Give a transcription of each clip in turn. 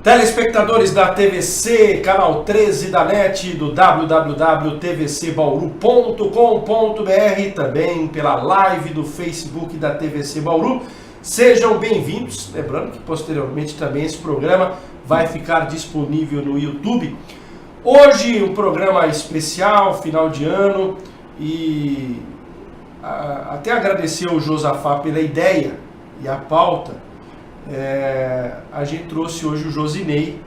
Telespectadores da TVC, canal 13 da NET, do www.tvcbauru.com.br, também pela live do Facebook da TVC Bauru. Sejam bem-vindos, lembrando que posteriormente também esse programa vai ficar disponível no YouTube. Hoje um programa especial, final de ano, e até agradecer ao Josafá pela ideia e a pauta. A gente trouxe hoje o Josinei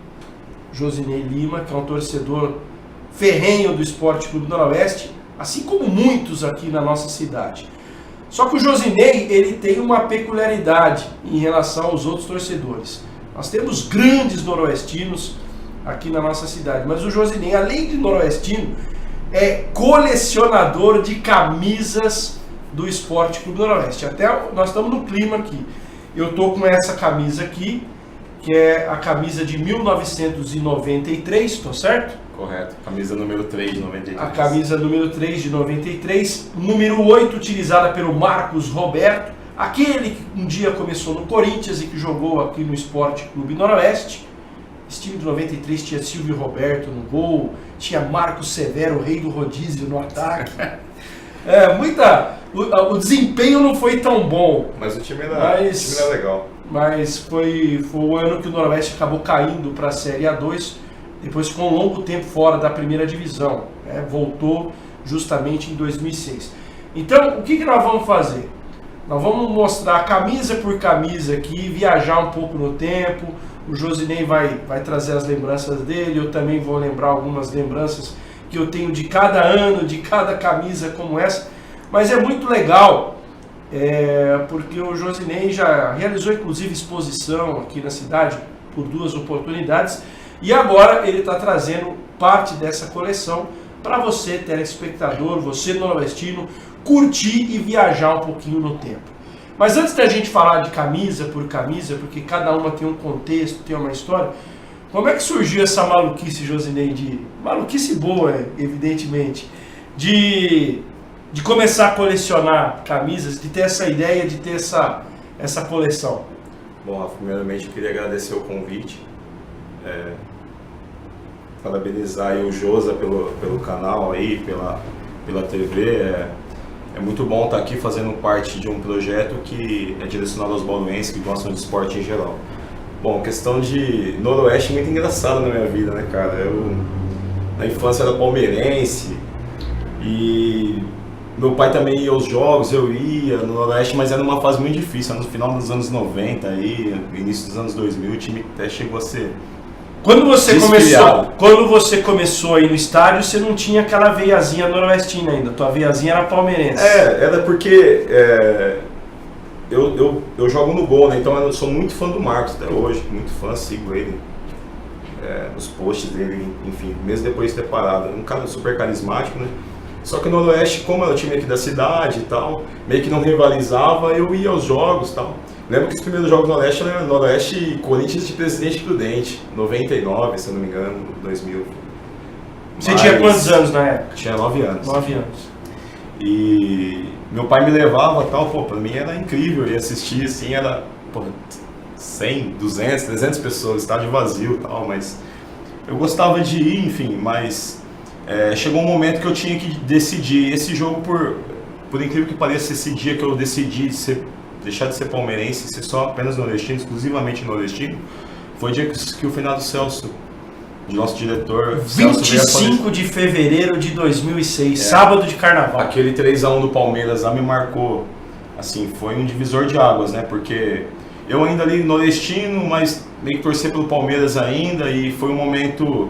Lima, que é um torcedor ferrenho do Esporte Clube Noroeste, assim como muitos aqui na nossa cidade. Só que o Josinei, ele tem uma peculiaridade em relação aos outros torcedores. Nós temos grandes noroestinos aqui na nossa cidade, mas o Josinei, além de noroestino, é colecionador de camisas do Esporte Clube Noroeste. Até nós estamos no clima aqui. Eu tô com essa camisa aqui, que é a camisa de 1993, tô certo? Correto, camisa número 3 de 93. A camisa número 3 de 93, número 8 utilizada pelo Marcos Roberto, aquele que um dia começou no Corinthians e que jogou aqui no Esporte Clube Noroeste. Esse time de 93 tinha Silvio Roberto no gol, tinha Marcos Severo, o rei do rodízio, no ataque. O desempenho não foi tão bom. Mas o time era legal. Mas foi o ano que o Noroeste acabou caindo para a Série A2, depois ficou um longo tempo fora da primeira divisão. Voltou justamente em 2006. Então, o que nós vamos fazer? Nós vamos mostrar camisa por camisa aqui, viajar um pouco no tempo. O Josinei vai trazer as lembranças dele, eu também vou lembrar algumas lembranças que eu tenho de cada ano, de cada camisa como essa. Mas é muito legal, porque o Josinei já realizou inclusive exposição aqui na cidade por 2 oportunidades, e agora ele está trazendo parte dessa coleção para você, telespectador, você noroestino, curtir e viajar um pouquinho no tempo. Mas antes da gente falar de camisa por camisa, porque cada uma tem um contexto, tem uma história, como é que surgiu essa maluquice, Josinei, maluquice boa, evidentemente, de começar a colecionar camisas, de ter essa ideia, de ter essa coleção? Bom, primeiramente eu queria agradecer o convite, parabenizar aí o Josa pelo canal aí, pela TV. É muito bom estar aqui fazendo parte de um projeto que é direcionado aos bauruenses que gostam de esporte em geral. Bom, questão de Noroeste é muito engraçada na minha vida, né, cara? Eu, na infância, era palmeirense e meu pai também ia aos jogos, eu ia no Noroeste, mas era uma fase muito difícil. No final dos anos 90, aí, início dos anos 2000, o time até chegou a ser... Quando você começou aí no estádio, você não tinha aquela veiazinha noroestina ainda, tua veiazinha era palmeirense. Era porque eu jogo no gol, né? Então eu sou muito fã do Marcos até hoje, muito fã, sigo ele, os posts dele, enfim, mesmo depois de ter parado. Um cara super carismático, né? Só que no Noroeste, como era o time aqui da cidade e tal, meio que não rivalizava, eu ia aos jogos e tal. Lembro que os primeiros jogos do Noroeste eram Noroeste e Corinthians de Presidente Prudente, 99, se eu não me engano, 2000. Você tinha quantos anos na época? Tinha 9 anos. 9 anos. E meu pai me levava e tal, pra mim era incrível, eu ia assistir assim, era 100, 200, 300 pessoas, estádio vazio e tal, mas eu gostava de ir, enfim, mas chegou um momento que eu tinha que decidir. Esse jogo, por incrível que pareça, esse dia que eu decidi deixar de ser palmeirense e ser só apenas nordestino, exclusivamente nordestino, foi o dia que o finado Celso, de nosso diretor... 25 de fevereiro de 2006, sábado de carnaval. Aquele 3-1 do Palmeiras lá me marcou, assim, foi um divisor de águas, né, porque eu ainda ali nordestino, mas meio que torcer pelo Palmeiras ainda, e foi um momento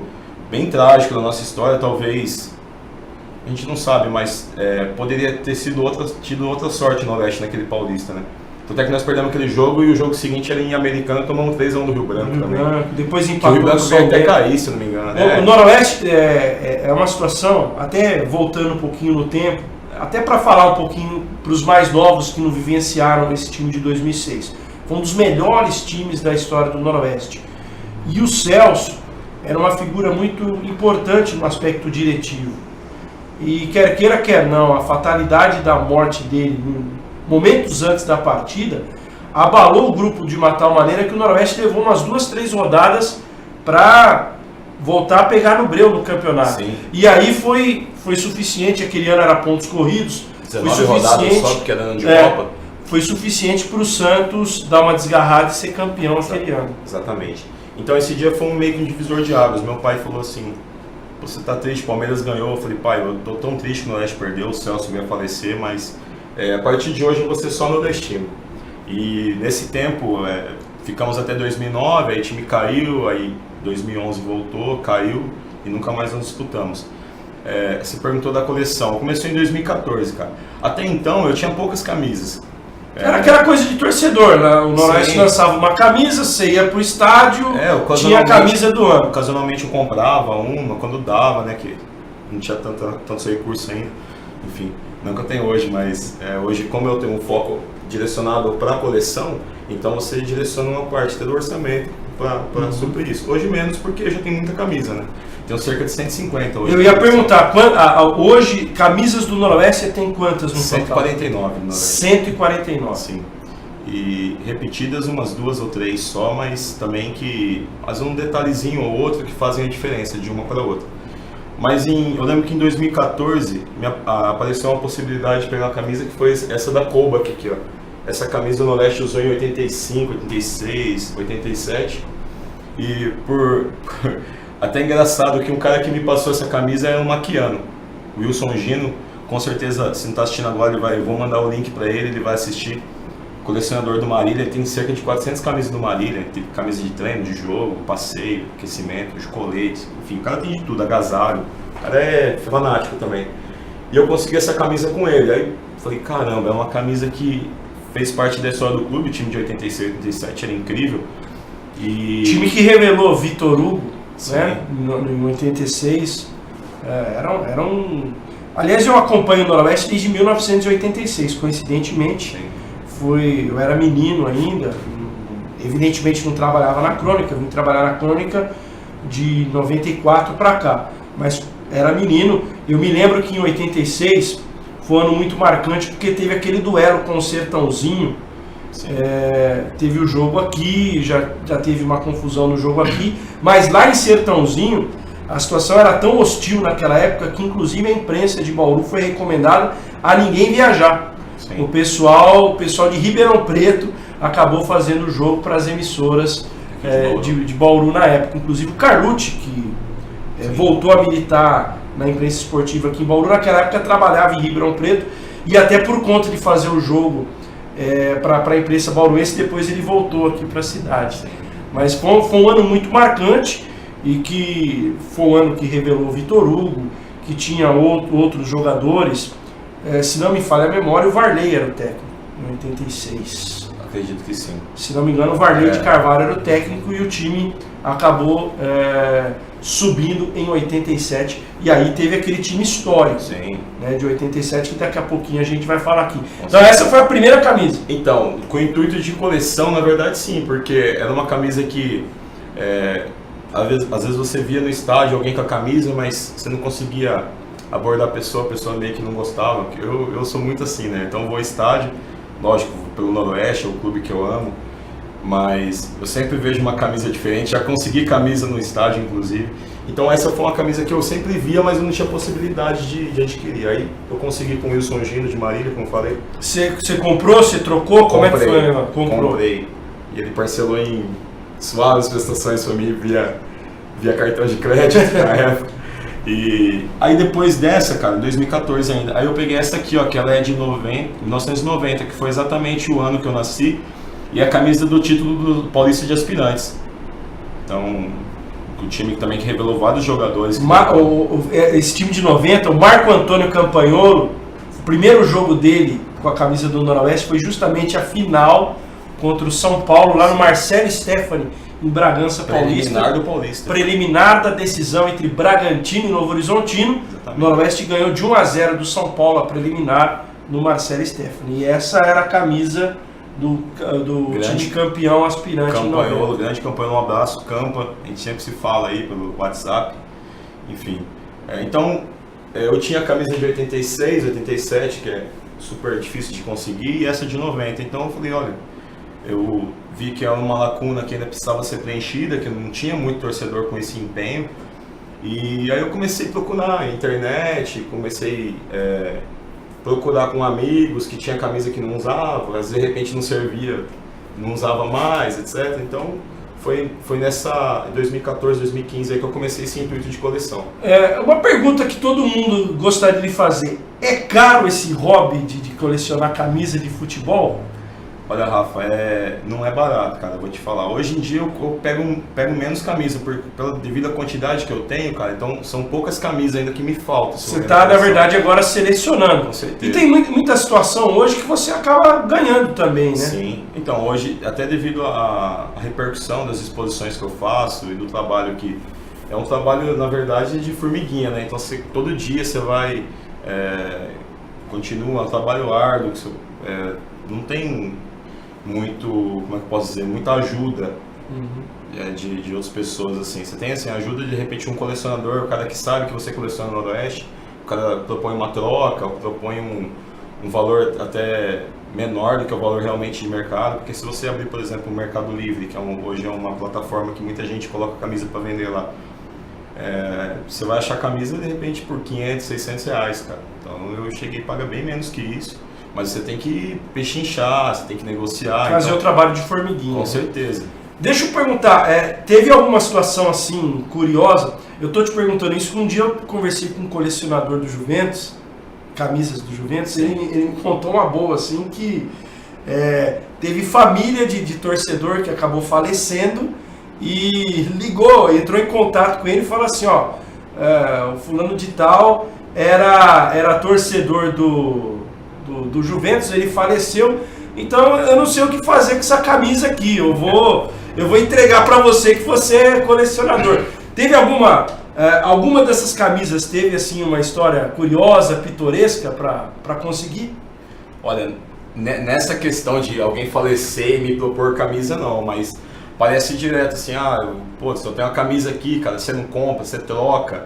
bem trágico da nossa história, talvez... A gente não sabe, mas poderia ter tido outra sorte no Noroeste naquele Paulista, né? Tanto é que nós perdemos aquele jogo e o jogo seguinte era em Americana, tomamos 3-1 do Rio Branco também. Depois empatou. O Rio Branco veio até cair, se não me engano. O Noroeste é uma situação, até voltando um pouquinho no tempo, até para falar um pouquinho para os mais novos que não vivenciaram esse time de 2006. Foi um dos melhores times da história do Noroeste. E o Celso era uma figura muito importante no aspecto diretivo. E quer queira, quer não, a fatalidade da morte dele, momentos antes da partida, abalou o grupo de uma tal maneira que o Noroeste levou umas 2, 3 rodadas para voltar a pegar no breu no campeonato. Sim. E aí foi suficiente, aquele ano era pontos corridos, 19 rodadas só, porque era ano de Copa. Foi suficiente para o Santos dar uma desgarrada e ser campeão aquele ano. Exatamente. Então esse dia foi meio que um divisor de águas. Meu pai falou assim, você tá triste, o Palmeiras ganhou. Eu falei, pai, eu tô tão triste que o Noroeste perdeu, o Celso veio a falecer, mas a partir de hoje você só nordestino. E nesse tempo, ficamos até 2009, aí o time caiu, aí 2011 voltou, caiu e nunca mais nos disputamos. Você perguntou da coleção, começou em 2014, cara. Até então eu tinha poucas camisas. Era aquela coisa de torcedor, né? O Noroeste lançava uma camisa, você ia pro estádio, tinha a camisa do ano. Ocasionalmente eu comprava uma, quando dava, né? Que não tinha tantos recursos ainda. Enfim, não que eu tenho hoje, mas hoje, como eu tenho um foco direcionado para a coleção, então você direciona uma parte do orçamento para suprir isso. Hoje menos, porque já tem muita camisa, né? Tenho cerca de 150 hoje. Eu ia perguntar, hoje, camisas do Noroeste você tem quantas no 149 total? No Noroeste. 149. Sim. E repetidas umas 2 ou 3 só, mas também que faz um detalhezinho ou outro que fazem a diferença de uma para outra. Mas eu lembro que em 2014 apareceu uma possibilidade de pegar uma camisa que foi essa da Colba aqui, ó. Essa camisa o Noroeste usou em 85, 86, 87. E até engraçado que um cara que me passou essa camisa é um maquiano, o Wilson Gino. Com certeza, se não está assistindo agora, eu vou mandar o link para ele vai assistir. Colecionador do Marília, ele tem cerca de 400 camisas do Marília, tem camisa de treino, de jogo, passeio, aquecimento, de colete, enfim, o cara tem de tudo, agasalho, o cara é fanático também. E eu consegui essa camisa com ele, aí falei, caramba, é uma camisa que fez parte da história do clube, o time de 86, 87 era incrível. E... time que revelou Vitor Hugo, né, em 86, era um... Aliás, eu acompanho o Noroeste desde 1986, coincidentemente. Sim. Eu era menino ainda, evidentemente não trabalhava na Crônica, vim trabalhar na Crônica de 94 para cá, mas era menino. Eu me lembro que em 86 foi um ano muito marcante porque teve aquele duelo com o Sertãozinho. Teve o jogo aqui, já teve uma confusão no jogo aqui, mas lá em Sertãozinho a situação era tão hostil naquela época que inclusive a imprensa de Bauru foi recomendada a ninguém viajar. Sim. O pessoal de Ribeirão Preto acabou fazendo o jogo para as emissoras de Bauru na época. Inclusive o Carlucci, que voltou a militar na imprensa esportiva aqui em Bauru, naquela época trabalhava em Ribeirão Preto e até por conta de fazer o jogo para a imprensa bauruense, depois ele voltou aqui para a cidade. Sim. Mas foi um ano muito marcante e que foi um ano que revelou o Vitor Hugo, que tinha outros jogadores. Se não me falha a memória, o Varley era o técnico, em 86. Acredito que sim. Se não me engano, o Varley de Carvalho era o técnico e o time acabou subindo em 87. E aí teve aquele time histórico, né, de 87, que daqui a pouquinho a gente vai falar aqui. Então essa foi a primeira camisa. Então, com o intuito de coleção, na verdade sim, porque era uma camisa que... às vezes você via no estádio alguém com a camisa, mas você não conseguia abordar a pessoa meio que não gostava. Eu sou muito assim, né? Então eu vou ao estádio, lógico, pelo Noroeste, é o clube que eu amo, mas eu sempre vejo uma camisa diferente, já consegui camisa no estádio, inclusive. Então essa foi uma camisa que eu sempre via, mas eu não tinha possibilidade de adquirir. Aí eu consegui com o Wilson Gino de Marília, como eu falei. Você comprou, você trocou? Como é que foi? Comprei. E ele parcelou em suaves prestações para mim via cartão de crédito na época. E aí depois dessa, cara, em 2014 ainda, aí eu peguei essa aqui, ó, que ela é de 1990, que foi exatamente o ano que eu nasci, e a camisa do título do Paulista de Aspirantes. Então, o time também que revelou vários jogadores. Esse time de 90, o Marco Antônio Campagnolo, o primeiro jogo dele com a camisa do Noroeste foi justamente a final contra o São Paulo, lá no Marcelo Stefani, em Bragança Paulista. Preliminar do Paulista. Preliminar da decisão entre Bragantino e Novo Horizontino. O Noroeste ganhou de 1-0 do São Paulo, a preliminar, no Marcelo Stefani. E essa era a camisa do time campeão aspirante. Campagnolo, grande campanha, um abraço, Campa. A gente sempre se fala aí pelo WhatsApp. Enfim. Então, eu tinha a camisa de 86, 87, que é super difícil de conseguir, e essa de 90. Então eu falei, olha, eu vi que era uma lacuna que ainda precisava ser preenchida, que não tinha muito torcedor com esse empenho. E aí eu comecei a procurar na internet, comecei a procurar com amigos que tinha camisa que não usava, às vezes de repente não servia, não usava mais, etc. Então foi nessa 2014, 2015 aí que eu comecei esse intuito de coleção. Uma pergunta que todo mundo gostaria de fazer: é caro esse hobby de colecionar camisa de futebol? Olha, Rafa, não é barato, cara, vou te falar. Hoje em dia eu pego menos camisa, devido à quantidade que eu tenho, cara, então são poucas camisas ainda que me faltam. Você está, na verdade, agora selecionando. Com certeza. E tem muita situação hoje que você acaba ganhando também, né? Sim, então hoje, até devido à repercussão das exposições que eu faço e do trabalho que... É um trabalho, na verdade, de formiguinha, né? Então todo dia você vai... continua, é um trabalho árduo, não tem muito, como é que eu posso dizer, muita ajuda de outras pessoas, assim. Você tem, assim, ajuda de repente um colecionador, o cara que sabe que você coleciona no Noroeste, o cara propõe uma troca, propõe um valor até menor do que o valor realmente de mercado, porque se você abrir, por exemplo, o Mercado Livre, que hoje é uma plataforma que muita gente coloca camisa para vender lá, você vai achar camisa de repente por 500, 600 reais, cara. Então eu cheguei a pagar bem menos que isso. Mas você tem que pechinchar, você tem que negociar. Fazer o trabalho de formiguinha. Com certeza. Deixa eu perguntar, teve alguma situação assim curiosa? Eu tô te perguntando isso, um dia eu conversei com um colecionador do Juventus, camisas do Juventus, ele me contou uma boa, assim, que teve família de torcedor que acabou falecendo e ligou, entrou em contato com ele e falou assim, o fulano de tal era torcedor do Juventus, ele faleceu, então eu não sei o que fazer com essa camisa aqui, eu vou entregar para você que você é colecionador. Teve alguma dessas camisas teve assim uma história curiosa, pitoresca para conseguir? Olha, nessa questão de alguém falecer e me propor camisa não, mas parece direto assim, se eu tenho uma camisa aqui, cara, você não compra, você troca.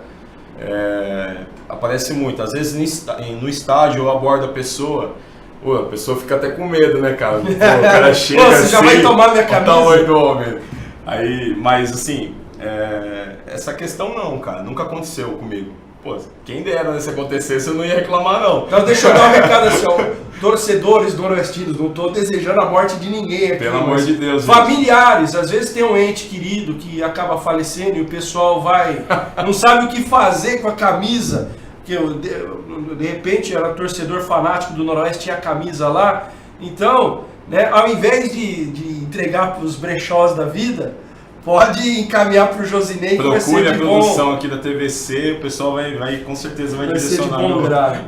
Aparece muito, às vezes no estádio eu abordo a pessoa fica até com medo, né, cara? O cara chega você já vai tomar minha camisa? O tamanho do homem. Aí, mas assim, essa questão não, cara, nunca aconteceu comigo. Quem dera se acontecesse eu não ia reclamar não. Então deixa eu dar um recado assim, torcedores noroestinos, não estou desejando a morte de ninguém aqui. Pelo amor de Deus. Familiares, às vezes tem um ente querido que acaba falecendo e o pessoal não sabe o que fazer com a camisa, que de repente era torcedor fanático do Noroeste, tinha a camisa lá, então, né, ao invés de entregar para os brechós da vida, pode encaminhar para o Josinei. Procure a produção aqui da TVC, o pessoal vai com certeza vai direcionar. Ser de bom grado.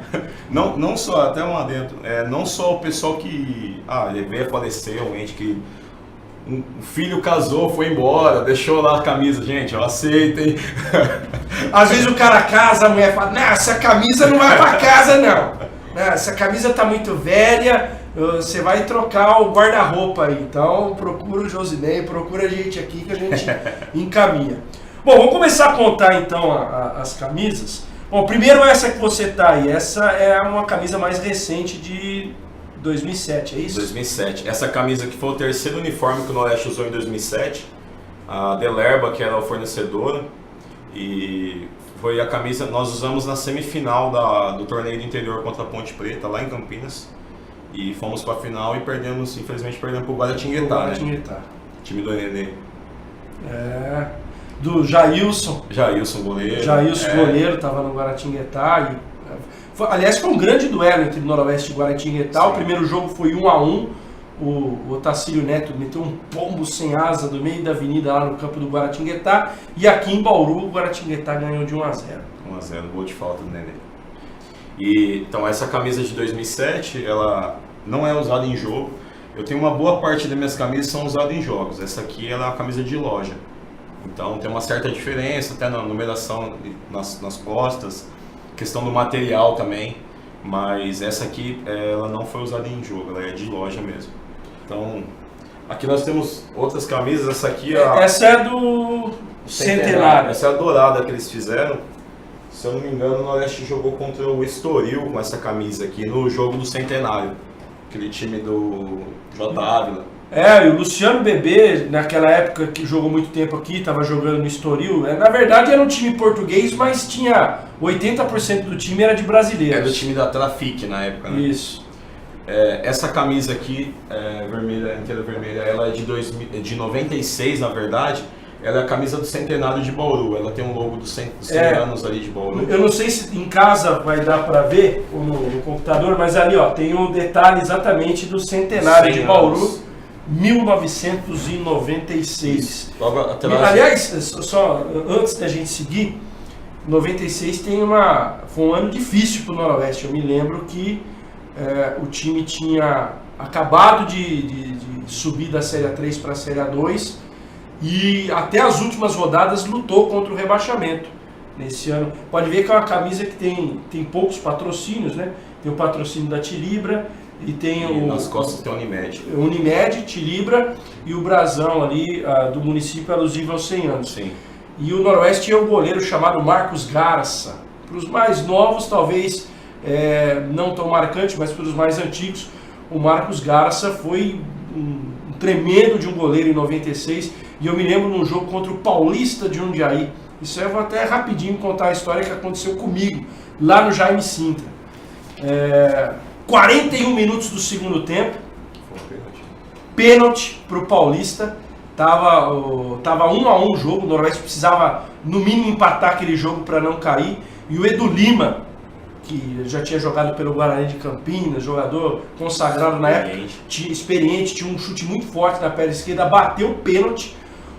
Não só, até um adentro, não só o pessoal que ele veio a falecer, um ente que um filho casou, foi embora, deixou lá a camisa, gente, eu aceito, hein? Às vezes o cara casa, a mulher fala, não, essa camisa não vai para casa não, essa camisa tá muito velha, você vai trocar o guarda-roupa aí, então procura o Josinei, procura a gente aqui que a gente encaminha. Bom, vamos começar a contar então as camisas. Bom, primeiro essa que você tá aí, essa é uma camisa mais recente de 2007, é isso? 2007, essa camisa que foi o terceiro uniforme que o Noroeste usou em 2007, a Delerba, que era a fornecedora, e foi a camisa que nós usamos na semifinal do torneio do interior contra a Ponte Preta, lá em Campinas. E fomos para a final e infelizmente perdemos para o Guaratinguetá, né? Time do Nenê. Do Jailson. Goleiro. Goleiro, estava no Guaratinguetá. Aliás, foi um grande duelo entre Noroeste e Guaratinguetá. Sim. O primeiro jogo foi 1-1. O Otacílio Neto meteu um pombo sem asa do meio da avenida lá no campo do Guaratinguetá. E aqui em Bauru, o Guaratinguetá ganhou de 1-0. 1-0, gol de falta do Nenê. Então essa camisa de 2007, ela não é usada em jogo. Eu tenho uma boa parte das minhas camisas são usadas em jogos. Essa aqui ela é uma camisa de loja. Então tem uma certa diferença até na numeração nas costas, questão do material também. Mas essa aqui ela não foi usada em jogo, ela é de loja mesmo. Então aqui nós temos outras camisas. Essa aqui essa é do Centenário. Essa é a dourada que eles fizeram. Se eu não me engano, o Noroeste jogou contra o Estoril com essa camisa aqui no jogo do Centenário. Aquele time do J. Ávila. E o Luciano Bebê, naquela época que jogou muito tempo aqui, estava jogando no Estoril, na verdade era um time português, mas tinha 80% do time era de brasileiros. Era do time da Trafic na época, né? Isso. Essa camisa aqui, vermelha, inteira vermelha, ela é de 96, na verdade. Ela é a camisa do centenário de Bauru, ela tem um logo dos 100 anos ali de Bauru. Eu não sei se em casa vai dar para ver, ou no computador, mas ali ó, tem um detalhe exatamente do centenário de Bauru, 1996. Logo atrás. Aliás, só antes da gente seguir, 96 foi um ano difícil para o Noroeste. Eu me lembro que o time tinha acabado de subir da Série A3 para a Série A2 e até as últimas rodadas lutou contra o rebaixamento nesse ano. Pode ver que é uma camisa que tem poucos patrocínios, né? Tem o patrocínio da Tilibra e tem nas costas tem o Unimed. Unimed, Tilibra e o brasão ali do município alusivo aos 100 anos. Sim. E o Noroeste tinha um goleiro chamado Marcos Garça. Para os mais novos, talvez não tão marcante, mas para os mais antigos, o Marcos Garça foi um tremendo de um goleiro em 96. E eu me lembro num jogo contra o Paulista de Jundiaí. Isso eu vou até rapidinho contar a história que aconteceu comigo, lá no Jaime Sintra. 41 minutos do segundo tempo, pênalti para o Paulista. Tava 1-1 o jogo, o Noroeste precisava no mínimo empatar aquele jogo para não cair. E o Edu Lima, que já tinha jogado pelo Guarani de Campinas, jogador consagrado na época, experiente, tinha um chute muito forte na perna esquerda, bateu o pênalti,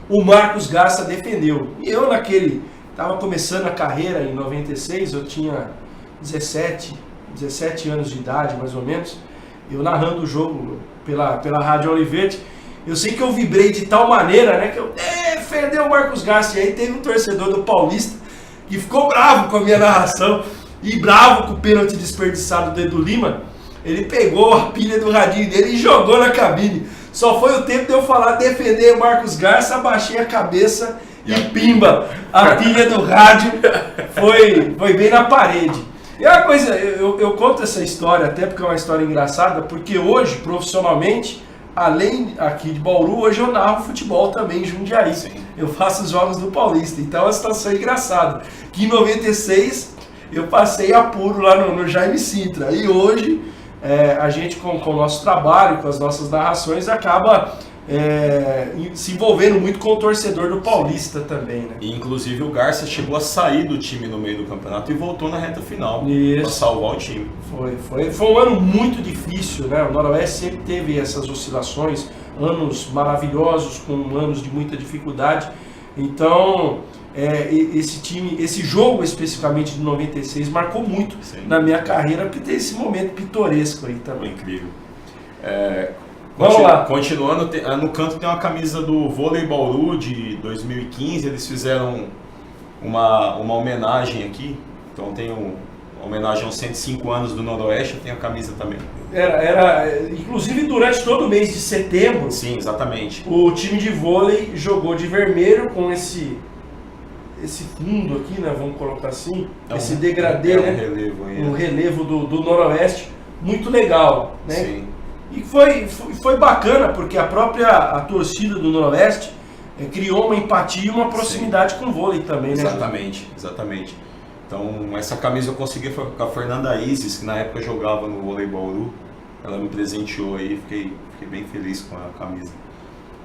o Marcos Garça defendeu. E eu estava começando a carreira em 96, eu tinha 17 anos de idade, mais ou menos, eu narrando o jogo pela Rádio Olivete. Eu sei que eu vibrei de tal maneira, né, que eu defendeu o Marcos Garça. E aí teve um torcedor do Paulista que ficou bravo com a minha narração e bravo com o pênalti desperdiçado do Edu Lima. Ele pegou a pilha do radinho dele e jogou na cabine. Só foi o tempo de eu falar defender o Marcos Garça, abaixei a cabeça e pimba, a pilha do rádio foi bem na parede. E uma coisa, eu conto essa história até porque é uma história engraçada, porque hoje, profissionalmente, além aqui de Bauru, hoje eu narro futebol também em Jundiaí. Sim. Eu faço os jogos do Paulista, então é uma situação engraçada. Que em 96 eu passei apuro lá no Jaime Sintra, e hoje a gente com o nosso trabalho, com as nossas narrações, acaba se envolvendo muito com o torcedor do Paulista também, né? E inclusive o Garça chegou a sair do time no meio do campeonato e voltou na reta final para salvar o time. Foi um ano muito difícil, né? O Noroeste sempre teve essas oscilações, anos maravilhosos com anos de muita dificuldade. Então esse jogo especificamente de 96 marcou muito na minha carreira, porque tem esse momento pitoresco aí também. Incrível. Vamos lá. Continuando, no canto tem uma camisa do Vôlei Bauru de 2015, eles fizeram uma homenagem aqui, então tem uma homenagem aos 105 anos do Noroeste, tem a camisa também. Inclusive durante todo o mês de setembro, sim, exatamente, o time de vôlei jogou de vermelho com esse fundo aqui, né, vamos colocar assim, esse degradê, né, um relevo do Noroeste, muito legal, né? Sim. E foi bacana, porque a torcida do Noroeste criou uma empatia e uma proximidade com o vôlei também, né? Exatamente. Então, essa camisa eu consegui com a Fernanda Isis, que na época jogava no Vôlei Bauru. Ela me presenteou aí, fiquei bem feliz com a camisa.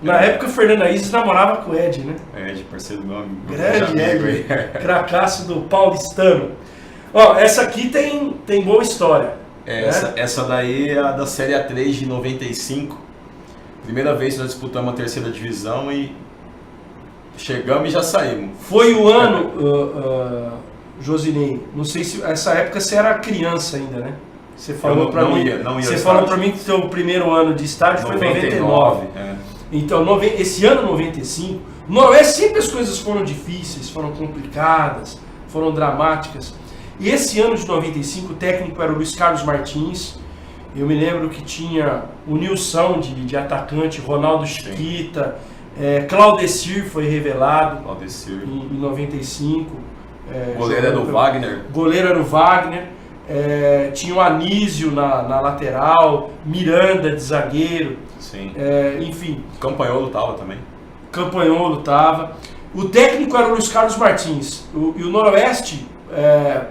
Na época, a Fernanda Isis namorava com o Ed, né? Ed, parceiro do meu amigo. Grande Ed, cracaço do paulistano. Ó, essa aqui tem boa história. Essa daí é a da Série A3 de 95. Primeira vez que nós disputamos a terceira divisão e chegamos e já saímos. Foi o ano, Josinei, não sei se essa época você era criança ainda, né? Você falou para mim. Você falou para mim que o seu primeiro ano de estágio foi em 99. Então, esse ano 95, no Noroeste sempre as coisas foram difíceis, foram complicadas, foram dramáticas. E esse ano de 95, o técnico era o Luiz Carlos Martins. Eu me lembro que tinha o Nilson de atacante, Ronaldo Chiquita, Claudecir foi revelado em 95. Goleiro era o Wagner. Goleiro era o Wagner. Tinha o Anísio na lateral, Miranda de zagueiro. Sim. Enfim. Campagnolo tava também. Campagnolo tava. O técnico era o Luiz Carlos Martins. E o Noroeste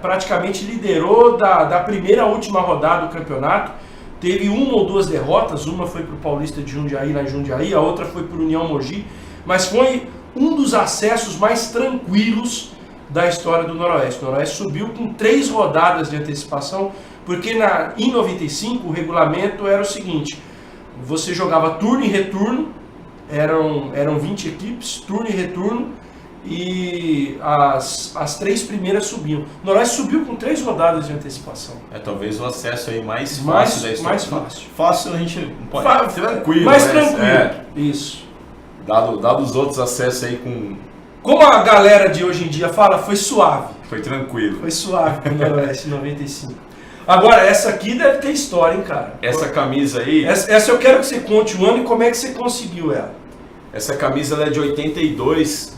praticamente liderou da primeira à última rodada do campeonato. Teve uma ou duas derrotas, uma foi para o Paulista de Jundiaí, lá em Jundiaí, a outra foi para o União Mogi, mas foi um dos acessos mais tranquilos da história do Noroeste. O Noroeste subiu com 3 rodadas de antecipação, porque em 95 o regulamento era o seguinte: você jogava turno e retorno, eram 20 equipes, turno e retorno, e as 3 primeiras subiam. O Noroeste subiu com 3 rodadas de antecipação. Talvez o acesso aí mais fácil da história. Mais fácil. Fácil a gente não pode. Tranquilo. Mais tranquilo. Isso. Dado os outros acessos aí com... Como a galera de hoje em dia fala, foi suave. Foi tranquilo. Foi suave com o Noroeste em 95. Agora, essa aqui deve ter história, hein, cara? Essa camisa aí... Essa eu quero que você conte o ano e como é que você conseguiu ela. Essa camisa ela é de 82.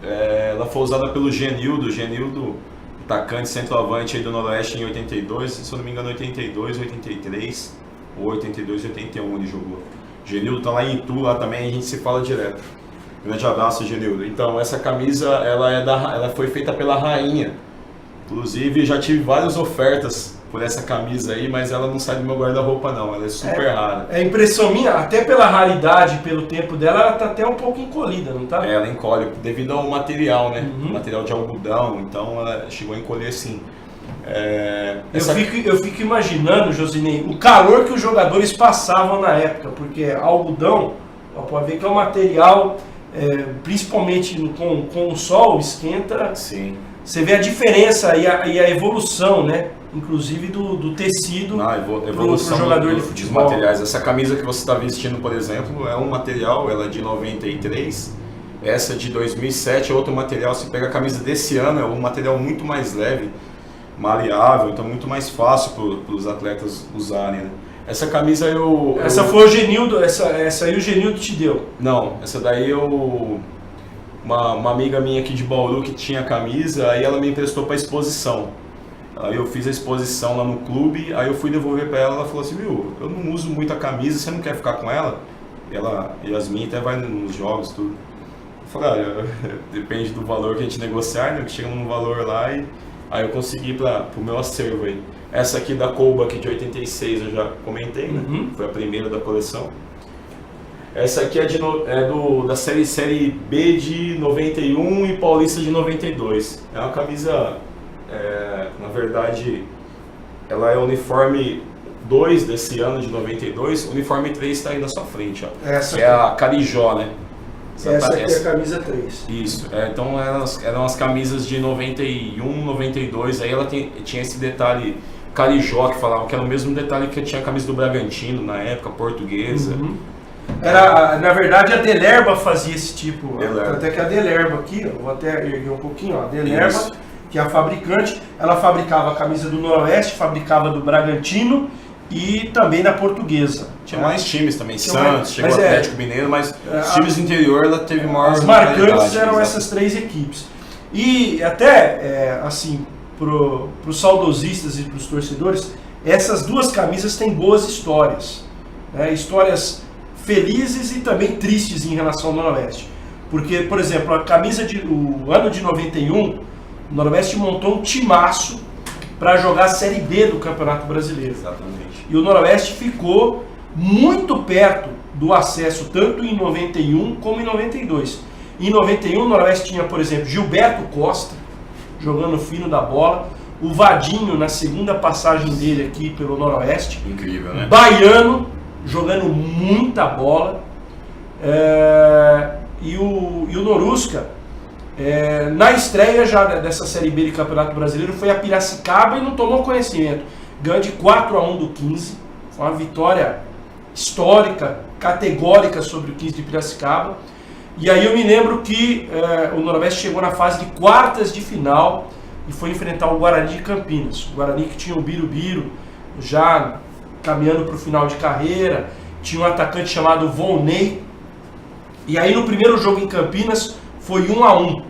Ela foi usada pelo Genildo, atacante centroavante aí do Noroeste em 82. Se eu não me engano, 82, 83, ou 82, 81 ele jogou. Genildo tá lá em Itu, lá também a gente se fala direto. Grande abraço, Genildo. Então, essa camisa ela foi feita pela Rainha. Inclusive, já tive várias ofertas por essa camisa aí, mas ela não sai do meu guarda-roupa não, ela é super rara. É impressão minha, até pela raridade, pelo tempo dela, ela tá até um pouco encolhida, não tá? Ela encolhe devido ao material, né? Material de algodão, então ela chegou a encolher sim. Eu fico imaginando, Josinei, o calor que os jogadores passavam na época, porque algodão, pode ver que é um material, principalmente com o sol, esquenta. Sim. Você vê a diferença e a evolução, né? Inclusive do tecido pro jogador de futebol. Dos materiais. Essa camisa que você está vestindo, por exemplo, é um material, ela é de 93. Essa de 2007 é outro material. Se pega a camisa desse ano, é um material muito mais leve, maleável, então muito mais fácil para os atletas usarem, né? Essa camisa Essa foi o Genildo, essa aí o Genildo te deu? Não, essa daí uma amiga minha aqui de Bauru que tinha a camisa, aí ela me emprestou para exposição. Aí eu fiz a exposição lá no clube, aí eu fui devolver para ela falou assim, viu, eu não uso muito a camisa, você não quer ficar com ela? Yasmin até vai nos jogos, tudo. Eu falei, olha, depende do valor que a gente negociar, né, que chega num valor lá, e aí eu consegui pro meu acervo aí. Essa aqui da Colba, aqui de 86, eu já comentei, né? Foi a primeira da coleção. Essa aqui da série B de 91 e Paulista de 92. É uma camisa, na verdade, ela é uniforme 2 desse ano de 92, o uniforme 3 está aí na sua frente, ó. Essa que é a Carijó, né? Essa aqui é a camisa 3. Isso, então eram as camisas de 91, 92, aí ela tinha esse detalhe Carijó, que falava que era o mesmo detalhe que tinha a camisa do Bragantino na época, Portuguesa. Na verdade a Delerba fazia esse tipo, Delerba. Até que a Delerba aqui, ó, vou até erguer um pouquinho, ó, a Delerba, que é a fabricante, ela fabricava a camisa do Noroeste, fabricava do Bragantino e também da Portuguesa. Tinha mais times também, Santos, chegou o Atlético Mineiro, mas os times do interior ela teve maior. As marcantes eram essas 3 equipes. E até, assim, para os saudosistas e para os torcedores, essas 2 camisas têm boas histórias. Histórias felizes e também tristes em relação ao Noroeste. Porque, por exemplo, o ano de 91, o Noroeste montou um timaço para jogar a Série B do Campeonato Brasileiro. Exatamente. E o Noroeste ficou muito perto do acesso, tanto em 91 como em 92. Em 91, o Noroeste tinha, por exemplo, Gilberto Costa, jogando fino da bola, o Vadinho, na segunda passagem dele aqui pelo Noroeste. Incrível, né? Baiano, jogando muita bola. E o Norusca, na estreia já dessa Série B de Campeonato Brasileiro, foi a Piracicaba e não tomou conhecimento. Ganhou de 4-1 do 15. Foi uma vitória histórica, categórica sobre o 15 de Piracicaba. E aí eu me lembro que o Noroeste chegou na fase de quartas de final e foi enfrentar o Guarani de Campinas. O Guarani que tinha o Birubiru já caminhando para o final de carreira, tinha um atacante chamado Volney. E aí no primeiro jogo em Campinas foi 1-1.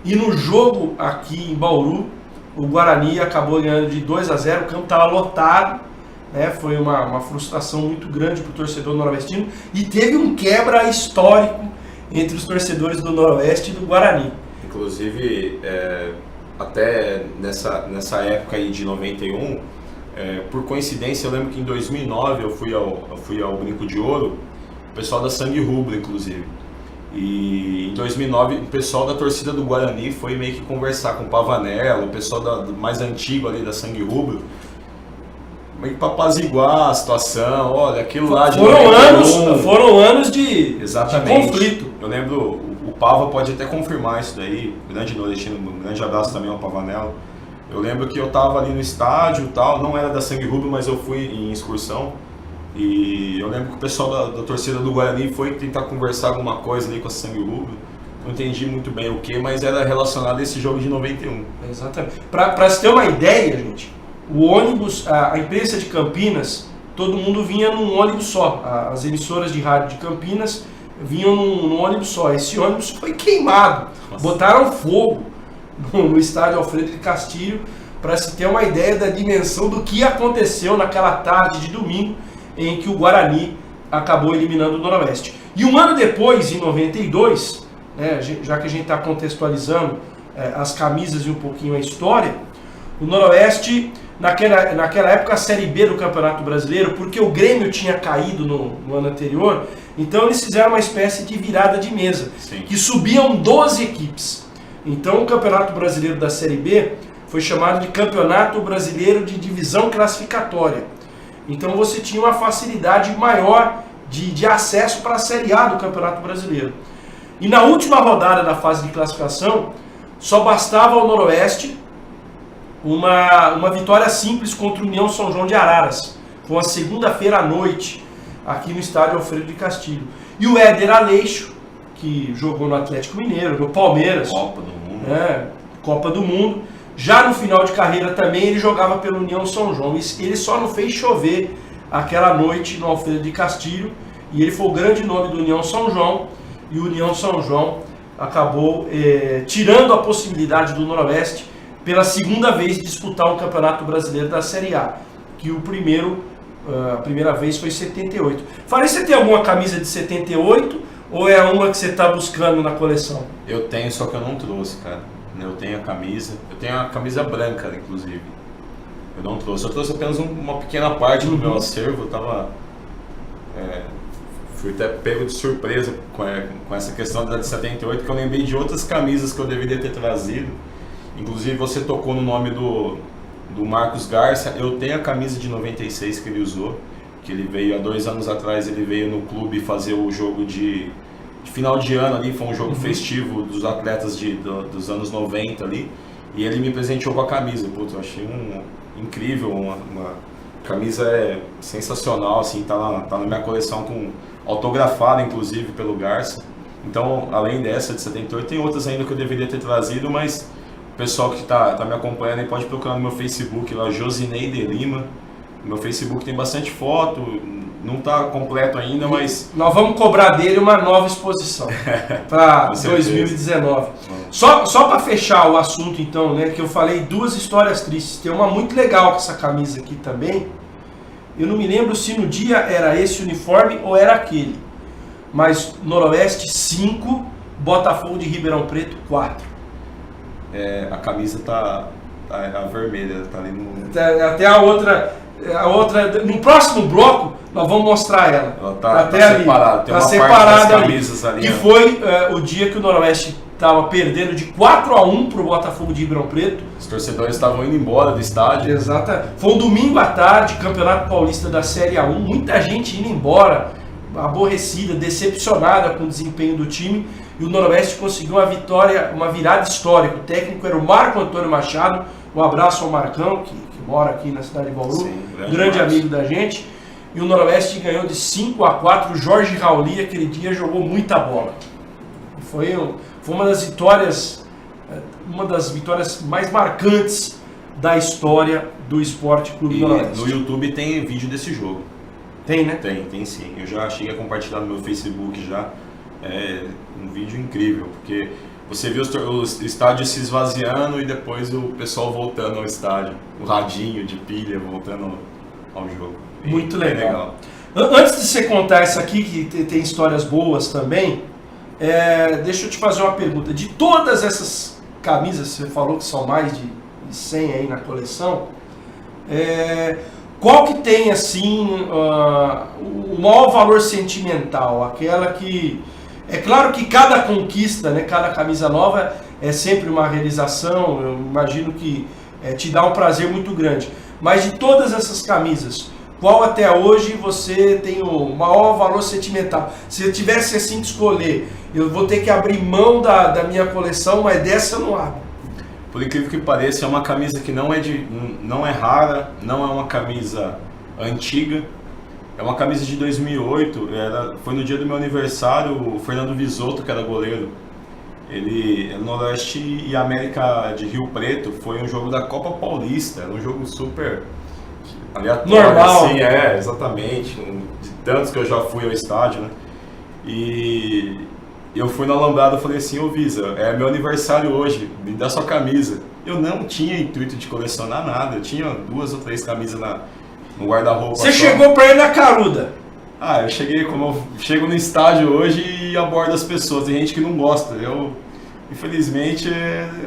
E no jogo aqui em Bauru, o Guarani acabou ganhando de 2-0, o campo estava lotado. né? Foi uma frustração muito grande para o torcedor noroestino e teve um quebra histórico entre os torcedores do Noroeste e do Guarani. Inclusive, até nessa época aí de 91, por coincidência, eu lembro que em 2009 eu fui ao Brinco de Ouro, o pessoal da Sangue Rubro, inclusive. E em 2009 o pessoal da torcida do Guarani foi meio que conversar com o Pavanello, o pessoal mais antigo ali da Sangue Rubro, meio que para apaziguar a situação. Olha, aquilo lá de foram anos de conflito. Eu lembro, o Pava pode até confirmar isso daí, grande nordestino, um grande abraço também ao Pavanello. Eu lembro que eu estava ali no estádio e tal, não era da Sangue Rubro, mas eu fui em excursão. E eu lembro que o pessoal da torcida do Guarani foi tentar conversar alguma coisa ali com a Sangue Rubro. Não entendi muito bem o que, mas era relacionado a esse jogo de 91. Exatamente. Para se ter uma ideia, gente, o ônibus, a imprensa de Campinas, todo mundo vinha num ônibus só. As emissoras de rádio de Campinas vinham num ônibus só. Esse ônibus foi queimado. Nossa. Botaram fogo no estádio Alfredo de Castilho, para se ter uma ideia da dimensão do que aconteceu naquela tarde de domingo em que o Guarani acabou eliminando o Noroeste. E um ano depois, em 92, né, já que a gente está contextualizando as camisas e um pouquinho a história, o Noroeste, naquela época, a Série B do Campeonato Brasileiro, porque o Grêmio tinha caído no ano anterior, então eles fizeram uma espécie de virada de mesa, Sim. que subiam 12 equipes. Então o Campeonato Brasileiro da Série B foi chamado de Campeonato Brasileiro de Divisão Classificatória. Então você tinha uma facilidade maior de acesso para a Série A do Campeonato Brasileiro. E na última rodada da fase de classificação, só bastava ao Noroeste uma vitória simples contra o União São João de Araras. Foi uma segunda-feira à noite, aqui no estádio Alfredo de Castilho. E o Éder Aleixo, que jogou no Atlético Mineiro, no Palmeiras, Copa do Mundo. Copa do Mundo. Já no final de carreira também ele jogava pelo União São João. Ele só não fez chover aquela noite no Alfredo de Castilho. E ele foi o grande nome do União São João. E o União São João acabou tirando a possibilidade do Noroeste pela segunda vez disputar o Campeonato Brasileiro da Série A. Que a primeira vez foi em 78. Faria, você tem alguma camisa de 78 ou é uma que você está buscando na coleção? Eu tenho, só que eu não trouxe, cara. Eu tenho a camisa branca, inclusive. Eu não trouxe, eu trouxe apenas uma pequena parte do meu acervo. Eu tava, fui até pego de surpresa com essa questão da de 78, que eu lembrei de outras camisas que eu deveria ter trazido. Inclusive você tocou no nome do Marcos Garcia. Eu tenho a camisa de 96 que ele usou, que ele veio há 2 anos atrás, ele veio no clube fazer o jogo de final de ano ali, foi um jogo festivo dos atletas dos anos 90 ali, e ele me presenteou com a camisa. Putz, eu achei incrível, uma camisa sensacional, assim, tá na minha coleção, autografada inclusive pelo Garça. Então, além dessa de 78, tem outras ainda que eu deveria ter trazido, mas o pessoal que tá me acompanhando aí pode procurar no meu Facebook lá, Josinei de Lima. Meu Facebook tem bastante foto, não está completo ainda, mas... Nós vamos cobrar dele uma nova exposição para 2019. Só para fechar o assunto, então, né, que eu falei 2 histórias tristes. Tem uma muito legal com essa camisa aqui também. Eu não me lembro se no dia era esse uniforme ou era aquele. Mas Noroeste 5, Botafogo de Ribeirão Preto 4. A camisa tá a vermelha, tá ali no... Até a outra, no próximo bloco, nós vamos mostrar ela. Ela tá separada, tem uma separada parte das camisas ali. Que foi o dia que o Noroeste estava perdendo de 4-1 para o Botafogo de Ribeirão Preto. Os torcedores estavam indo embora do estádio. Exato. Foi um domingo à tarde, Campeonato Paulista da Série A1, muita gente indo embora, aborrecida, decepcionada com o desempenho do time. E o Noroeste conseguiu uma virada histórica. O técnico era o Marco Antônio Machado. Um abraço ao Marcão, que mora aqui na cidade de Bauru, Sim, grande amigo da gente. E o Noroeste ganhou de 5-4. O Jorge Rauli, aquele dia, jogou muita bola. Foi uma das vitórias mais marcantes da história do Esporte Clube Noroeste. No YouTube tem vídeo desse jogo. Tem, né? Tem sim. Eu já cheguei a compartilhar no meu Facebook já. É um vídeo incrível, porque você viu o estádio se esvaziando e depois o pessoal voltando ao estádio. O radinho de pilha voltando ao jogo. Muito legal. Antes de você contar essa aqui, que tem histórias boas também, deixa eu te fazer uma pergunta. De todas essas camisas, você falou que são mais de 100 aí na coleção, qual que tem assim o maior valor sentimental? Aquela que... É claro que cada conquista, né, cada camisa nova é sempre uma realização, eu imagino que te dá um prazer muito grande. Mas de todas essas camisas, qual até hoje você tem o maior valor sentimental? Se eu tivesse assim que escolher, eu vou ter que abrir mão da minha coleção, mas dessa eu não abro. Por incrível que pareça, é uma camisa que não é rara, não é uma camisa antiga. É uma camisa de 2008, foi no dia do meu aniversário, o Fernando Visoto, que era goleiro, ele, Noroeste e América de Rio Preto, foi um jogo da Copa Paulista, era um jogo super aleatório. Normal. Assim, exatamente, de tantos que eu já fui ao estádio, né? E eu fui na Alambrada e falei assim, ô Visa, é meu aniversário hoje, me dá sua camisa. Eu não tinha intuito de colecionar nada, eu tinha 2 ou 3 camisas no guarda-roupa. Você chegou pra ele na caruda? Eu cheguei, como eu chego no estádio hoje e abordo as pessoas, tem gente que não gosta, infelizmente,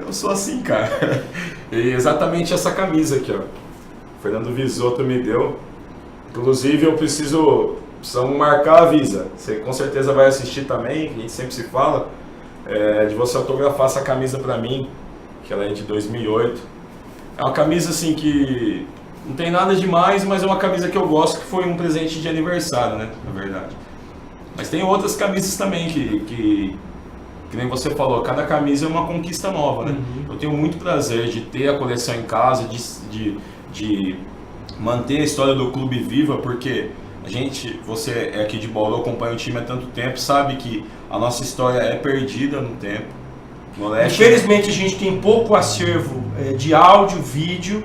eu sou assim, cara. E exatamente essa camisa aqui, ó, o Fernando Visoto me deu, inclusive precisamos marcar a Visa, você com certeza vai assistir também, a gente sempre se fala, de você autografar essa camisa pra mim, que ela é de 2008, é uma camisa assim que não tem nada demais, mas é uma camisa que eu gosto, que foi um presente de aniversário, né, na verdade. Mas tem outras camisas também que nem você falou, cada camisa é uma conquista nova, né? Eu tenho muito prazer de ter a coleção em casa, de manter a história do clube viva, porque você é aqui de Bauru, acompanha o time há tanto tempo, sabe que a nossa história é perdida no tempo. Infelizmente a gente tem pouco acervo de áudio, vídeo,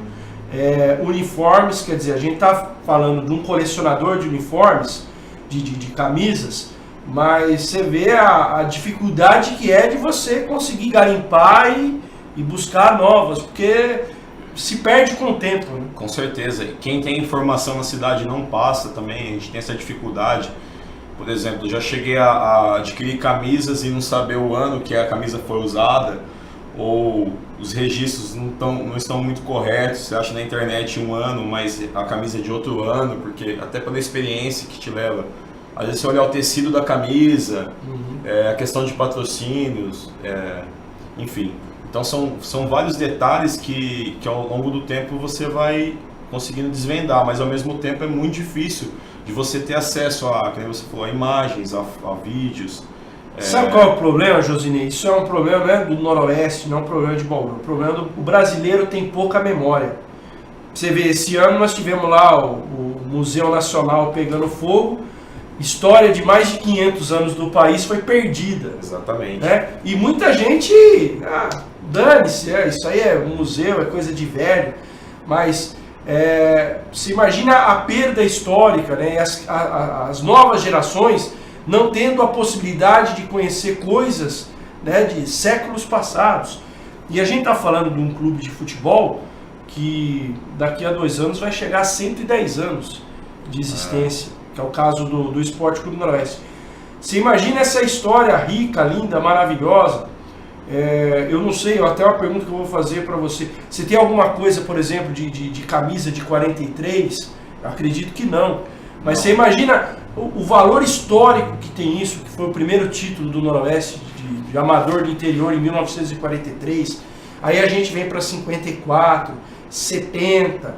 uniformes, quer dizer, a gente está falando de um colecionador de uniformes, de camisas, mas você vê a dificuldade que é de você conseguir garimpar e buscar novas, porque se perde com o tempo. Né? Com certeza. Quem tem informação na cidade não passa também, a gente tem essa dificuldade. Por exemplo, já cheguei a adquirir camisas e não saber o ano que a camisa foi usada, ou os registros não estão muito corretos, você acha na internet um ano, mas a camisa é de outro ano, porque até pela experiência que te leva. Às vezes você olhar o tecido da camisa, a questão de patrocínios, enfim. Então são vários detalhes que ao longo do tempo você vai conseguindo desvendar, mas ao mesmo tempo é muito difícil de você ter acesso como você falou, a imagens, a vídeos. Sabe qual é o problema, Josinei? Isso é um problema, né, do Noroeste, não é um problema de Bauru. O problema o brasileiro tem pouca memória. Você vê, esse ano nós tivemos lá o Museu Nacional pegando fogo, história de mais de 500 anos do país foi perdida. Exatamente. Né? E muita gente, dane-se, isso aí é um museu, é coisa de velho, mas se imagina a perda histórica, né? As novas gerações não tendo a possibilidade de conhecer coisas, né, de séculos passados. E a gente está falando de um clube de futebol que daqui a 2 anos vai chegar a 110 anos de existência, que é o caso do Esporte Clube Noroeste. Você imagina essa história rica, linda, maravilhosa. Eu não sei, até uma pergunta que eu vou fazer para você. Você tem alguma coisa, por exemplo, de camisa de 43? Eu acredito que não. Mas você imagina o valor histórico que tem isso, que foi o primeiro título do Noroeste de amador do interior em 1943. Aí a gente vem para 54, 70.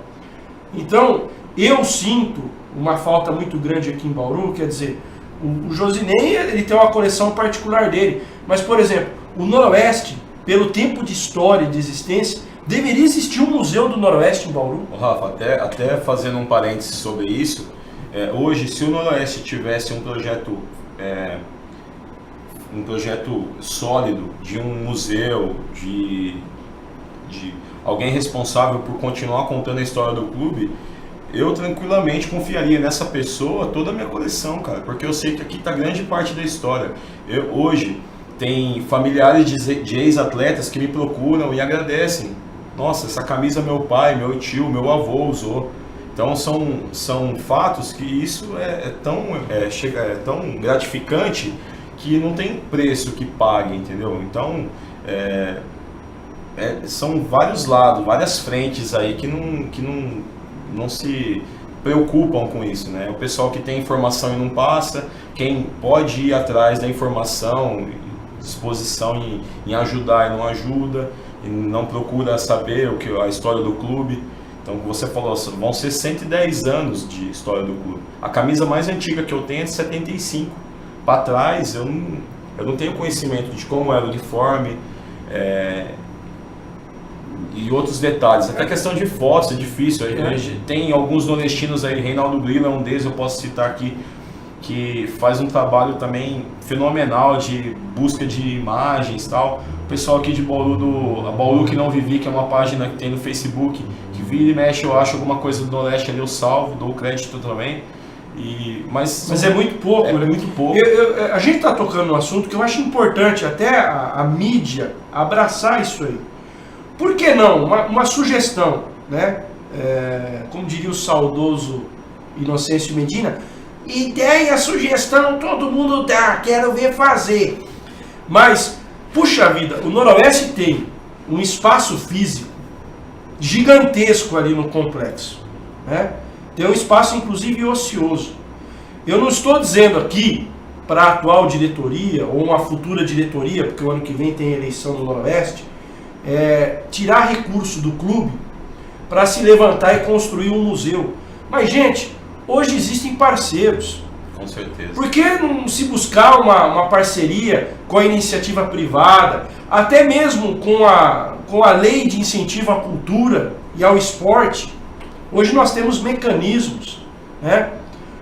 Então, eu sinto uma falta muito grande aqui em Bauru, quer dizer, o Josinei, ele tem uma coleção particular dele. Mas, por exemplo, o Noroeste, pelo tempo de história e de existência, deveria existir um museu do Noroeste em Bauru. Rafa, até fazendo um parênteses sobre isso, hoje, se o Noroeste tivesse um projeto sólido de um museu, de alguém responsável por continuar contando a história do clube, eu tranquilamente confiaria nessa pessoa toda a minha coleção, cara, porque eu sei que aqui está grande parte da história. Hoje, tem familiares de ex-atletas que me procuram e agradecem. Nossa, essa camisa meu pai, meu tio, meu avô usou. Então são fatos que isso é tão gratificante que não tem preço que pague, entendeu? Então são vários lados, várias frentes aí que não se preocupam com isso, né? O pessoal que tem informação e não passa, quem pode ir atrás da informação, disposição em ajudar e não ajuda, e não procura saber a história do clube. Então, como você falou, vão ser 110 anos de história do clube. A camisa mais antiga que eu tenho é de 75. Para trás, eu não tenho conhecimento de como era o uniforme e outros detalhes. Até questão de fotos é difícil. Tem alguns nordestinos aí, Reinaldo Grilo é um deles, eu posso citar aqui, que faz um trabalho também fenomenal de busca de imagens e tal. O pessoal aqui de Bauru, a Bauru que não vivi, que é uma página que tem no Facebook, que vira e mexe, eu acho alguma coisa do Nordeste ali, eu salvo, dou crédito também. Mas é muito pouco. É muito pouco. A gente está tocando no assunto que eu acho importante até a mídia abraçar isso aí. Por que não? Uma sugestão, né? Como diria o saudoso Inocêncio Medina, ideia, sugestão, todo mundo dá, quero ver fazer. Mas, puxa vida, o Noroeste tem um espaço físico gigantesco ali no complexo, né? Tem um espaço inclusive ocioso. Eu não estou dizendo aqui para a atual diretoria ou uma futura diretoria, porque o ano que vem tem eleição no Noroeste, tirar recurso do clube para se levantar e construir um museu. Mas, gente, hoje existem parceiros. Com certeza. Por que não se buscar uma parceria com a iniciativa privada, até mesmo com a lei de incentivo à cultura e ao esporte? Hoje nós temos mecanismos, né?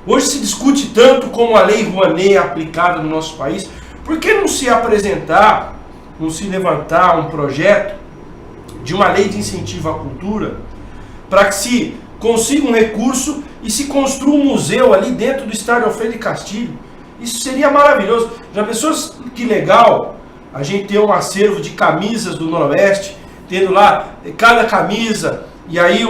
Hoje se discute tanto como a Lei Rouanet é aplicada no nosso país. Por que não se apresentar, não se levantar um projeto de uma lei de incentivo à cultura para que se consiga um recurso e se construa um museu ali dentro do estádio Alfredo Castilho? Isso seria maravilhoso. Já pensou que legal a gente ter um acervo de camisas do Noroeste, tendo lá cada camisa e aí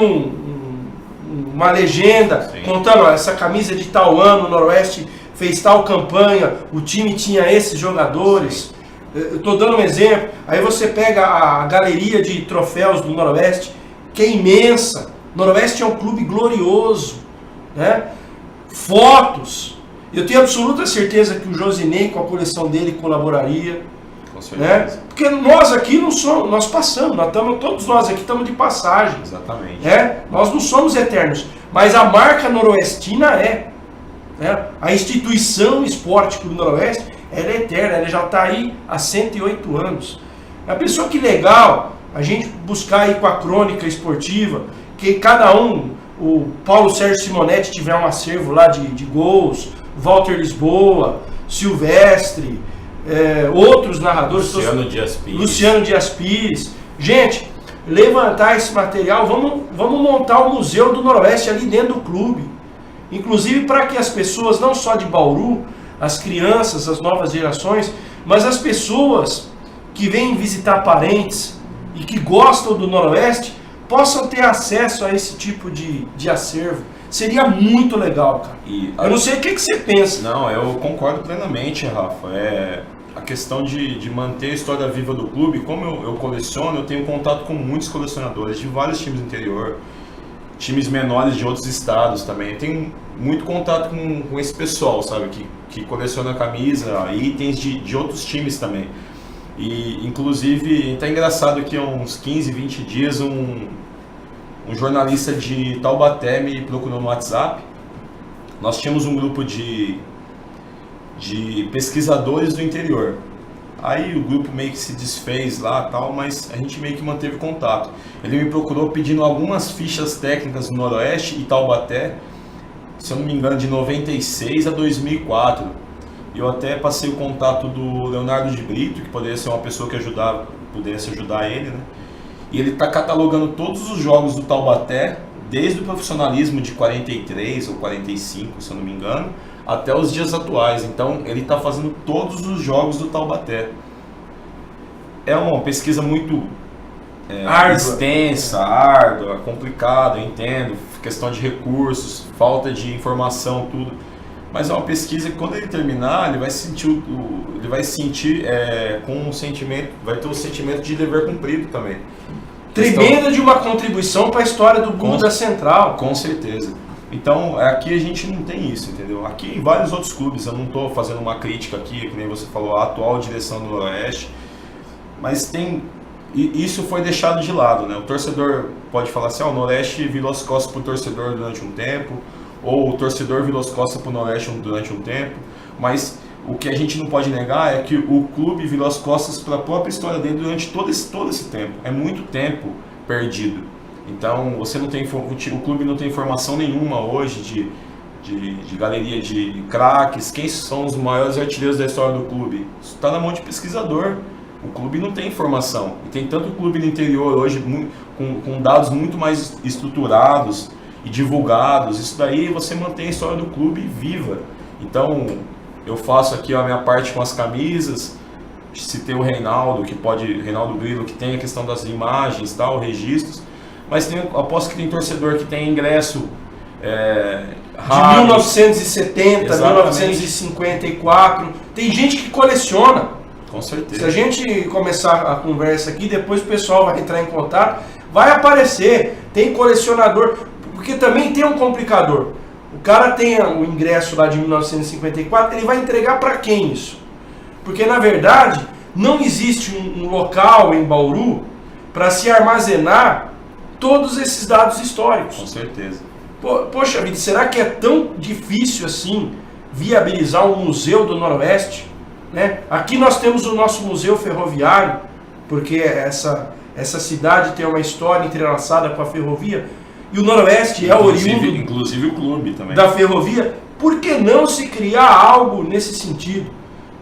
uma legenda, sim, contando, ó, essa camisa é de tal ano, o Noroeste fez tal campanha, o time tinha esses jogadores. Eu estou dando um exemplo. Aí você pega a galeria de troféus do Noroeste, que é imensa. O Noroeste é um clube glorioso, né? Fotos. Eu tenho absoluta certeza que o Josinei, com a coleção dele, colaboraria. Com certeza. Né? Porque nós aqui não somos, nós passamos, todos nós aqui estamos de passagem. Exatamente. Né? Nós não somos eternos, mas a marca noroestina é. Né? A instituição Esporte Clube Noroeste, ela é eterna, ela já está aí há 108 anos. A pessoa que legal a gente buscar aí com a crônica esportiva, que cada o Paulo Sérgio Simonetti tiver um acervo lá de gols, Walter Lisboa, Silvestre, outros narradores, Luciano Dias Pires. Gente, levantar esse material, vamos montar o Museu do Noroeste ali dentro do clube. Inclusive para que as pessoas, não só de Bauru, as crianças, as novas gerações, mas as pessoas que vêm visitar parentes e que gostam do Noroeste, possam ter acesso a esse tipo de acervo. Seria muito legal, cara. Eu não sei o que você pensa. Não, eu concordo plenamente, Rafa. A questão de manter a história viva do clube, como eu coleciono, eu tenho contato com muitos colecionadores de vários times do interior, times menores de outros estados também. Eu tenho muito contato com esse pessoal, sabe, que coleciona camisa, itens de outros times também. E, inclusive, tá engraçado que há uns 15, 20 dias um jornalista de Taubaté me procurou no WhatsApp. Nós tínhamos um grupo de pesquisadores do interior. Aí o grupo meio que se desfez lá tal, mas a gente meio que manteve contato. Ele me procurou pedindo algumas fichas técnicas do Noroeste e Taubaté, se eu não me engano, de 96 a 2004. Eu até passei o contato do Leonardo de Brito, que poderia ser uma pessoa que pudesse ajudar ele, né? E ele está catalogando todos os jogos do Taubaté, desde o profissionalismo de 43 ou 45, se eu não me engano, até os dias atuais. Então ele está fazendo todos os jogos do Taubaté. É uma pesquisa muito extensa, árdua, complicada, eu entendo, questão de recursos, falta de informação, tudo. Mas é uma pesquisa que quando ele terminar, ele vai sentir com um sentimento, vai ter um sentimento de dever cumprido também. Tremenda de uma contribuição para a história do Blues da Central. Com certeza. Então, aqui a gente não tem isso, entendeu? Aqui em vários outros clubes, eu não estou fazendo uma crítica aqui, que nem você falou, a atual direção do Noroeste, mas isso foi deixado de lado, né? O torcedor pode falar assim, o Noroeste virou as costas para o torcedor durante um tempo, ou o torcedor virou as costas para o Noroeste durante um tempo, mas o que a gente não pode negar é que o clube virou as costas para a própria história dele durante todo esse tempo. É muito tempo perdido. Então, o clube não tem informação nenhuma hoje de galeria de craques, quem são os maiores artilheiros da história do clube. Isso está na mão de pesquisador. O clube não tem informação. E tem tanto clube no interior hoje com dados muito mais estruturados e divulgados. Isso daí você mantém a história do clube viva. Então, eu faço aqui a minha parte com as camisas. Citei o Reinaldo Grilo, que tem a questão das imagens, tal, registros. Mas aposto que tem torcedor que tem ingresso de 1970, exatamente. 1954. Tem gente que coleciona. Com certeza. Se a gente começar a conversa aqui, depois o pessoal vai entrar em contato, vai aparecer. Tem colecionador, porque também tem um complicador. O cara tem o ingresso lá de 1954, ele vai entregar para quem isso? Porque na verdade não existe um local em Bauru para se armazenar todos esses dados históricos. Com certeza. Poxa vida, será que é tão difícil assim viabilizar um museu do Noroeste? Né? Aqui nós temos o nosso museu ferroviário, porque essa cidade tem uma história entrelaçada com a ferrovia, e o Noroeste é oriundo, inclusive o clube também, da ferrovia. Por que não se criar algo nesse sentido?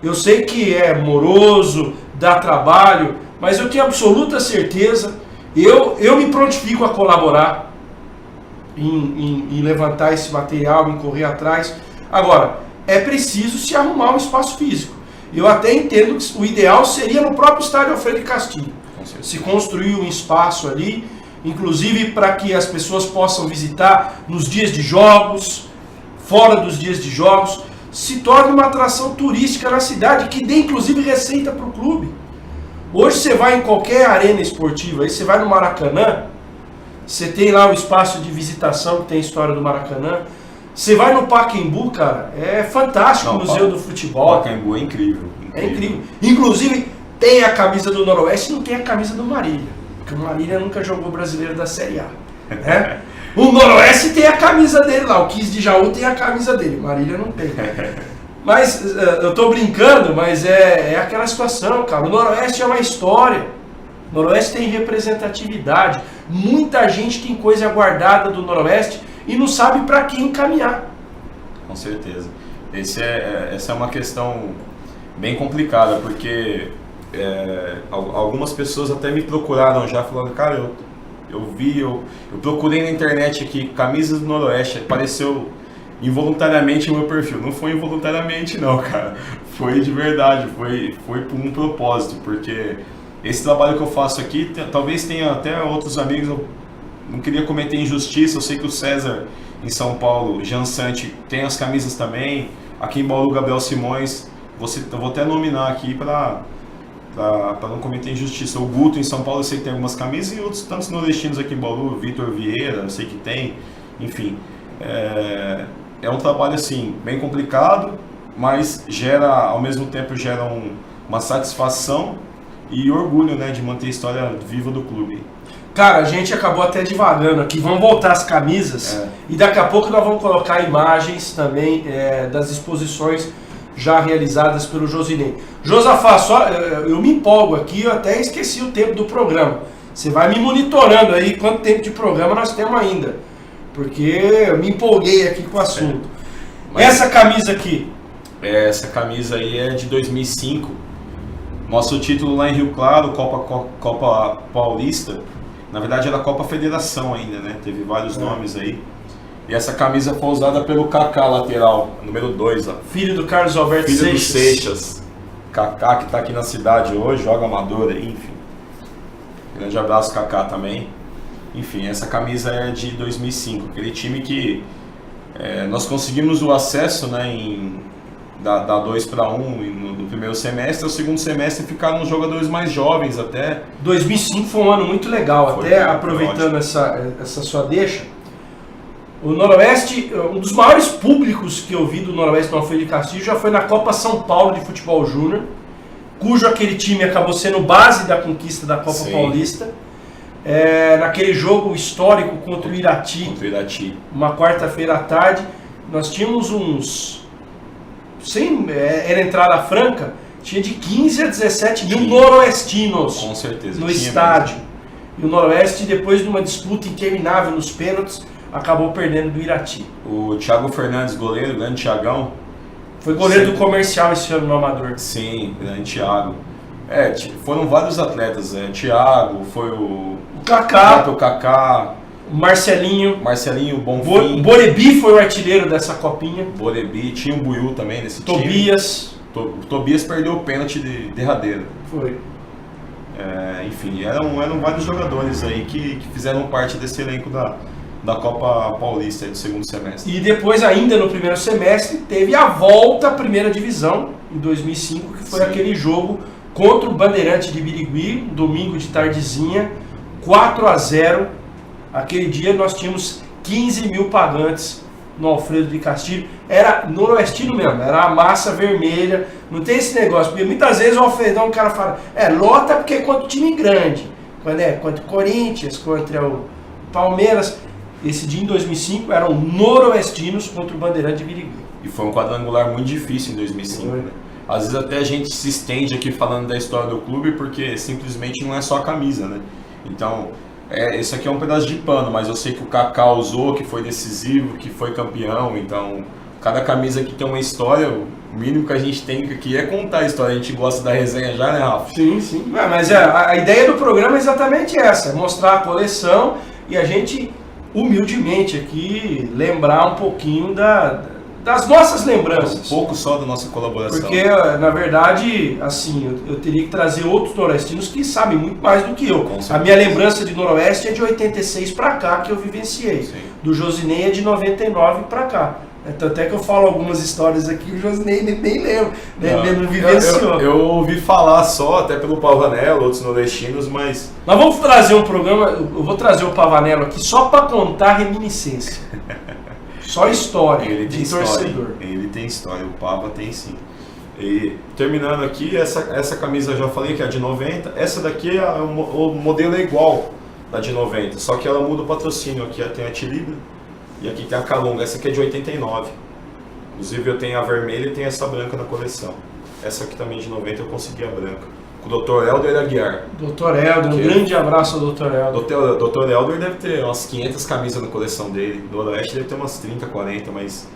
Eu sei que é moroso, dá trabalho, mas eu tenho absoluta certeza, eu me prontifico a colaborar em levantar esse material, em correr atrás. Agora, é preciso se arrumar um espaço físico. Eu até entendo que o ideal seria no próprio estádio Alfredo de Castilho, se construir um espaço ali, inclusive para que as pessoas possam visitar nos dias de jogos, fora dos dias de jogos, se torne uma atração turística na cidade, que dê inclusive receita para o clube. Hoje você vai em qualquer arena esportiva, aí você vai no Maracanã, você tem lá o espaço de visitação que tem a história do Maracanã. Você vai no Pacaembu, cara, é fantástico o Museu do Futebol. O Pacaembu é incrível. É incrível. Inclusive, tem a camisa do Noroeste e não tem a camisa do Marília. Porque o Marília nunca jogou brasileiro da Série A. Né? O Noroeste tem a camisa dele lá, o 15 de Jaú tem a camisa dele, o Marília não tem. Mas, eu tô brincando, mas é aquela situação, cara. O Noroeste é uma história. O Noroeste tem representatividade. Muita gente tem coisa guardada do Noroeste e não sabe para quem encaminhar. Com certeza. Essa é uma questão bem complicada, porque algumas pessoas até me procuraram já, falando, cara, eu procurei na internet aqui, camisas do Noroeste, apareceu involuntariamente no meu perfil. Não foi involuntariamente não, cara. Foi de verdade, foi por um propósito, porque esse trabalho que eu faço aqui, talvez tenha até outros amigos, eu não queria cometer injustiça, eu sei que o César em São Paulo, Jean Santi, tem as camisas também, aqui em Bauru, Gabriel Simões, eu vou até nominar aqui para não cometer injustiça. O Guto em São Paulo eu sei que tem algumas camisas, e outros tantos nordestinos aqui em Bauru, Vitor Vieira, eu sei que tem, enfim. É um trabalho assim, bem complicado, mas ao mesmo tempo gera uma satisfação e orgulho, né, de manter a história viva do clube. Cara, a gente acabou até divagando aqui, vamos voltar às camisas e daqui a pouco nós vamos colocar imagens também das exposições já realizadas pelo Josinei. Josafá, eu me empolgo aqui, eu até esqueci o tempo do programa. Você vai me monitorando aí quanto tempo de programa nós temos ainda, porque eu me empolguei aqui com o assunto. Essa camisa aqui? Essa camisa aí é de 2005. Nosso título lá em Rio Claro, Copa Paulista, na verdade era Copa Federação ainda, né? Teve vários nomes aí. E essa camisa foi usada pelo Kaká, lateral, número 2. Filho do Carlos Alberto Seixas. Filho do Seixas. Kaká, que está aqui na cidade hoje, joga amador aí, enfim. Grande abraço, Kaká também. Enfim, essa camisa é de 2005, aquele time que nós conseguimos o acesso, né, da 2-1 no primeiro semestre. O segundo semestre ficaram os jogadores mais jovens até. 2005 foi um ano muito legal, Foi, até aproveitando essa sua deixa. O Noroeste, um dos maiores públicos que eu vi do Noroeste do Alfredo de Castilho já foi na Copa São Paulo de Futebol Júnior, cujo aquele time acabou sendo base da conquista da Copa Paulista. Naquele jogo histórico contra o Irati, uma quarta-feira à tarde, nós tínhamos era entrada franca, tinha de 15 a 17 mil noroestinos, com certeza, no estádio. Mesmo. E o Noroeste, depois de uma disputa interminável nos pênaltis, acabou perdendo do Irati. O Thiago Fernandes, goleiro, grande Thiagão. Foi goleiro do Comercial esse ano no Amador. Sim, grande Thiago. Foram vários atletas, Thiago, foi o Kaká, o Marcelinho, Bonfim. Borebi foi o artilheiro dessa copinha. Borebi, tinha o Buiú também nesse Tobias. time. Tobias perdeu o pênalti de derradeira. Foi. Enfim, eram vários jogadores aí que fizeram parte desse elenco da Copa Paulista do segundo semestre. E depois, ainda no primeiro semestre, teve a volta à primeira divisão, em 2005, que foi aquele jogo contra o Bandeirante de Birigui, domingo de tardezinha, 4-0. Aquele dia nós tínhamos 15 mil pagantes no Alfredo de Castilho. Era noroestino mesmo, era a massa vermelha. Não tem esse negócio, porque muitas vezes o Alfredão, o cara fala, lota porque é contra o time grande. Contra o Corinthians, contra o Palmeiras. Esse dia em 2005 eram noroestinos contra o Bandeirante de Birigui. E foi um quadrangular muito difícil em 2005, né? Às vezes até a gente se estende aqui falando da história do clube porque simplesmente não é só a camisa, né? Então, esse aqui é um pedaço de pano, mas eu sei que o Kaká usou, que foi decisivo, que foi campeão. Então, cada camisa aqui tem uma história. O mínimo que a gente tem aqui é contar a história. A gente gosta da resenha já, né, Rafa? Sim. Mas a ideia do programa é exatamente essa, mostrar a coleção e a gente, humildemente aqui, lembrar um pouquinho das nossas lembranças. Um pouco só da nossa colaboração. Porque, na verdade, assim, eu teria que trazer outros noroestinos que sabem muito mais do que eu. A minha lembrança de Noroeste é de 86 para cá, que eu vivenciei. Sim. Do Josinei é de 99 para cá. Tanto é que eu falo algumas histórias aqui, o Josinei nem lembra, não vivenciou. Eu ouvi falar só, até pelo Pavanello, outros nordestinos, mas... Nós vamos trazer um programa, eu vou trazer o Pavanello aqui só para contar reminiscência. Só história, ele tem torcedor. Ele tem história, o Pava tem sim. E terminando aqui, essa camisa eu já falei que é a de 90, essa daqui o modelo é igual da de 90, só que ela muda o patrocínio, aqui tem a Tilibra e aqui tem a Calunga, essa aqui é de 89. Inclusive eu tenho a vermelha e tenho essa branca na coleção. Essa aqui também de 90 eu consegui a branca. Com o Dr. Helder Aguiar. Dr. Helder, um grande abraço ao Dr. Helder. Dr. Helder deve ter umas 500 camisas na coleção dele. No Noroeste deve ter umas 30, 40, mas